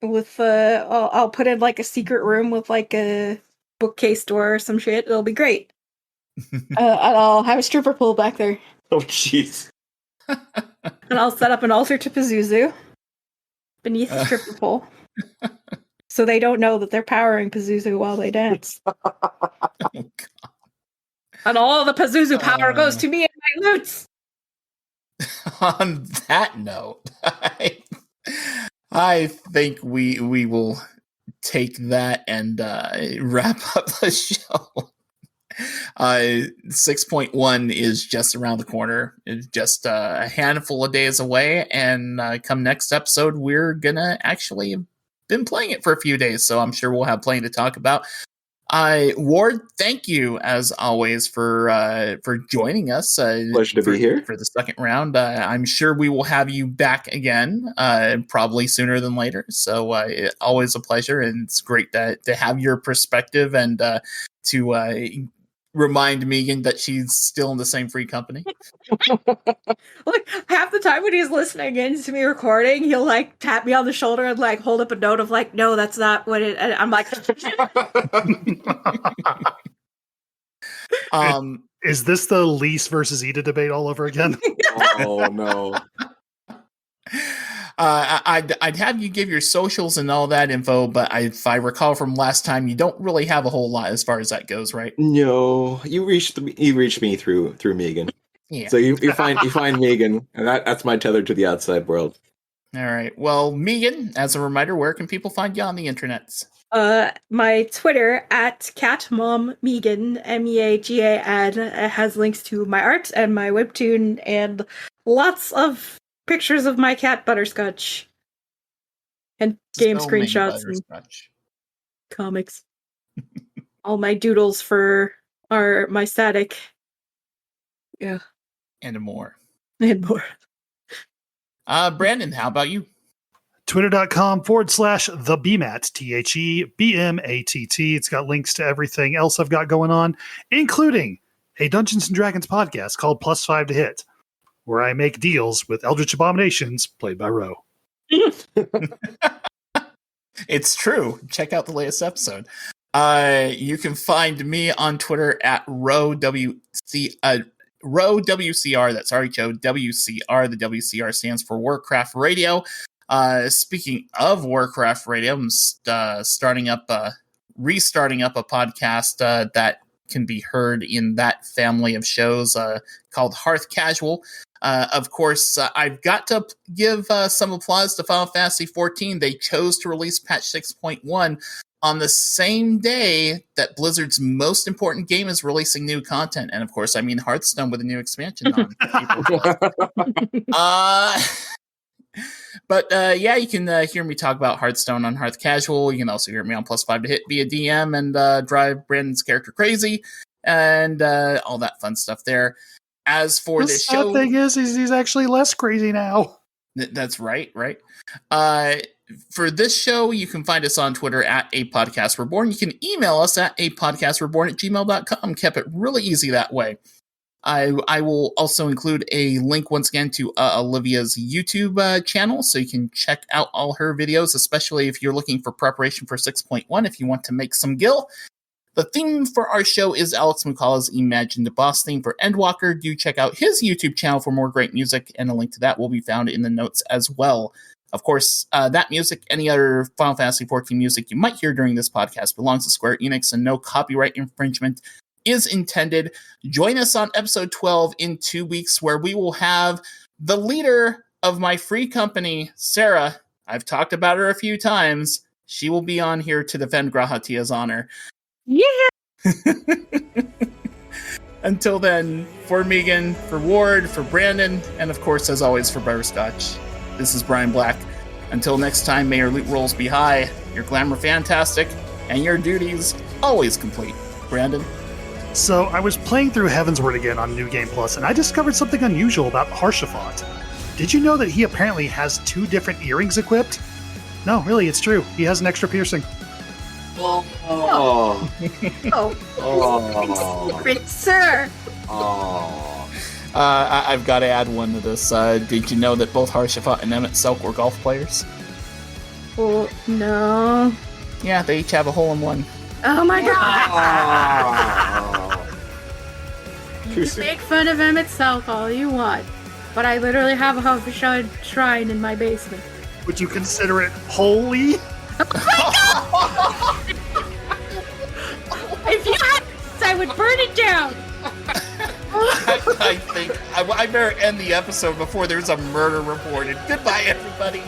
C: With I'll put in like a secret room with like a bookcase door or some shit. It'll be great. And I'll have a stripper pool back there.
D: Oh, jeez.
C: And I'll set up an altar to Pazuzu beneath the stripper pole. So they don't know that they're powering Pazuzu while they dance. And all the Pazuzu power goes to me and my loots.
A: On that note, I think we will take that and wrap up the show. 6.1 is just around the corner. It's just a handful of days away, and come next episode, we're gonna actually have been playing it for a few days, so I'm sure we'll have plenty to talk about. Ward, thank you as always for joining us.
D: Pleasure to be here
A: for the second round. I'm sure we will have you back again, probably sooner than later. So always a pleasure, and it's great to have your perspective and to remind Meagan that she's still in the same free company.
C: Like half the time when he's listening in to me recording, he'll like tap me on the shoulder and like hold up a note of like, no, that's not what it. And I'm like,
B: Is this the Lise versus Ida debate all over again?
D: Oh no.
A: I'd have you give your socials and all that info, but if I recall from last time, you don't really have a whole lot as far as that goes, right?
D: No, you reached me through Meagan.
A: Yeah.
D: So you find Meagan, and that's my tether to the outside world.
A: All right. Well, Meagan, as a reminder, where can people find you on the internets?
C: My Twitter at catmommegan, MEAGAN, has links to my art and my webtoon and lots of pictures of my cat Butterscotch and game screenshots and comics. All my doodles for my static. Yeah.
A: And more.
C: And more.
A: Brandon, how about you?
B: Twitter.com/thebmat, THEBMATT. It's got links to everything else I've got going on, including a Dungeons and Dragons podcast called +5 to Hit, where I make deals with Eldritch Abominations, played by Ro.
A: It's true. Check out the latest episode. You can find me on Twitter at RowWCR. That's RHOWCR. The WCR stands for Warcraft Radio. Speaking of Warcraft Radio, I'm restarting up a podcast that can be heard in that family of shows called Hearth Casual. Of course, I've got to give some applause to Final Fantasy XIV. They chose to release patch 6.1 on the same day that Blizzard's most important game is releasing new content. And of course, I mean Hearthstone with a new expansion on April 12th. But yeah, you can hear me talk about Hearthstone on Hearth Casual. You can also hear me on +5 to Hit via DM and drive Brandon's character crazy and all that fun stuff there. As for this show,
B: the thing is he's actually less crazy now.
A: That's right. For this show, you can find us on Twitter at A Podcast Reborn. You can email us at apodcastreborn@gmail.com. Kept it really easy that way. I will also include a link once again to Olivia's YouTube channel, so you can check out all her videos, especially if you're looking for preparation for 6.1, if you want to make some gil. The theme for our show is Alex Moukala's Imagine the Boss theme for Endwalker. Do check out his YouTube channel for more great music, and a link to that will be found in the notes as well. Of course, that music, any other Final Fantasy XIV music you might hear during this podcast belongs to Square Enix, and no copyright infringement is intended. Join us on episode 12 in 2 weeks, where we will have the leader of my free company, Sarah. I've talked about her a few times. She will be on here to defend Grahatia's honor.
C: Yeah!
A: Until then, for Meagan, for Ward, for Brandon, and of course, as always, for Butterscotch, this is Brian Black. Until next time, may your loot rolls be high, your glamour fantastic, and your duties always complete. Brandon?
B: So, I was playing through Heavensward again on New Game Plus, and I discovered something unusual about Harshaphant. Did you know that he apparently has 2 different earrings equipped? No, really, it's true. He has an extra piercing.
C: Oh, secret, sir!
A: I've got to add one to this. Did you know that both Harshaphant and Emmett Selk were golf players?
C: Oh, no.
A: Yeah, they each have a hole-in-one.
C: Oh my god! You can make fun of Emmett Selk all you want, but I literally have a Harshaphant shrine in my basement.
B: Would you consider it holy?
C: If you had this, I would burn it down!
A: I think I better end the episode before there's a murder reported. Goodbye, everybody.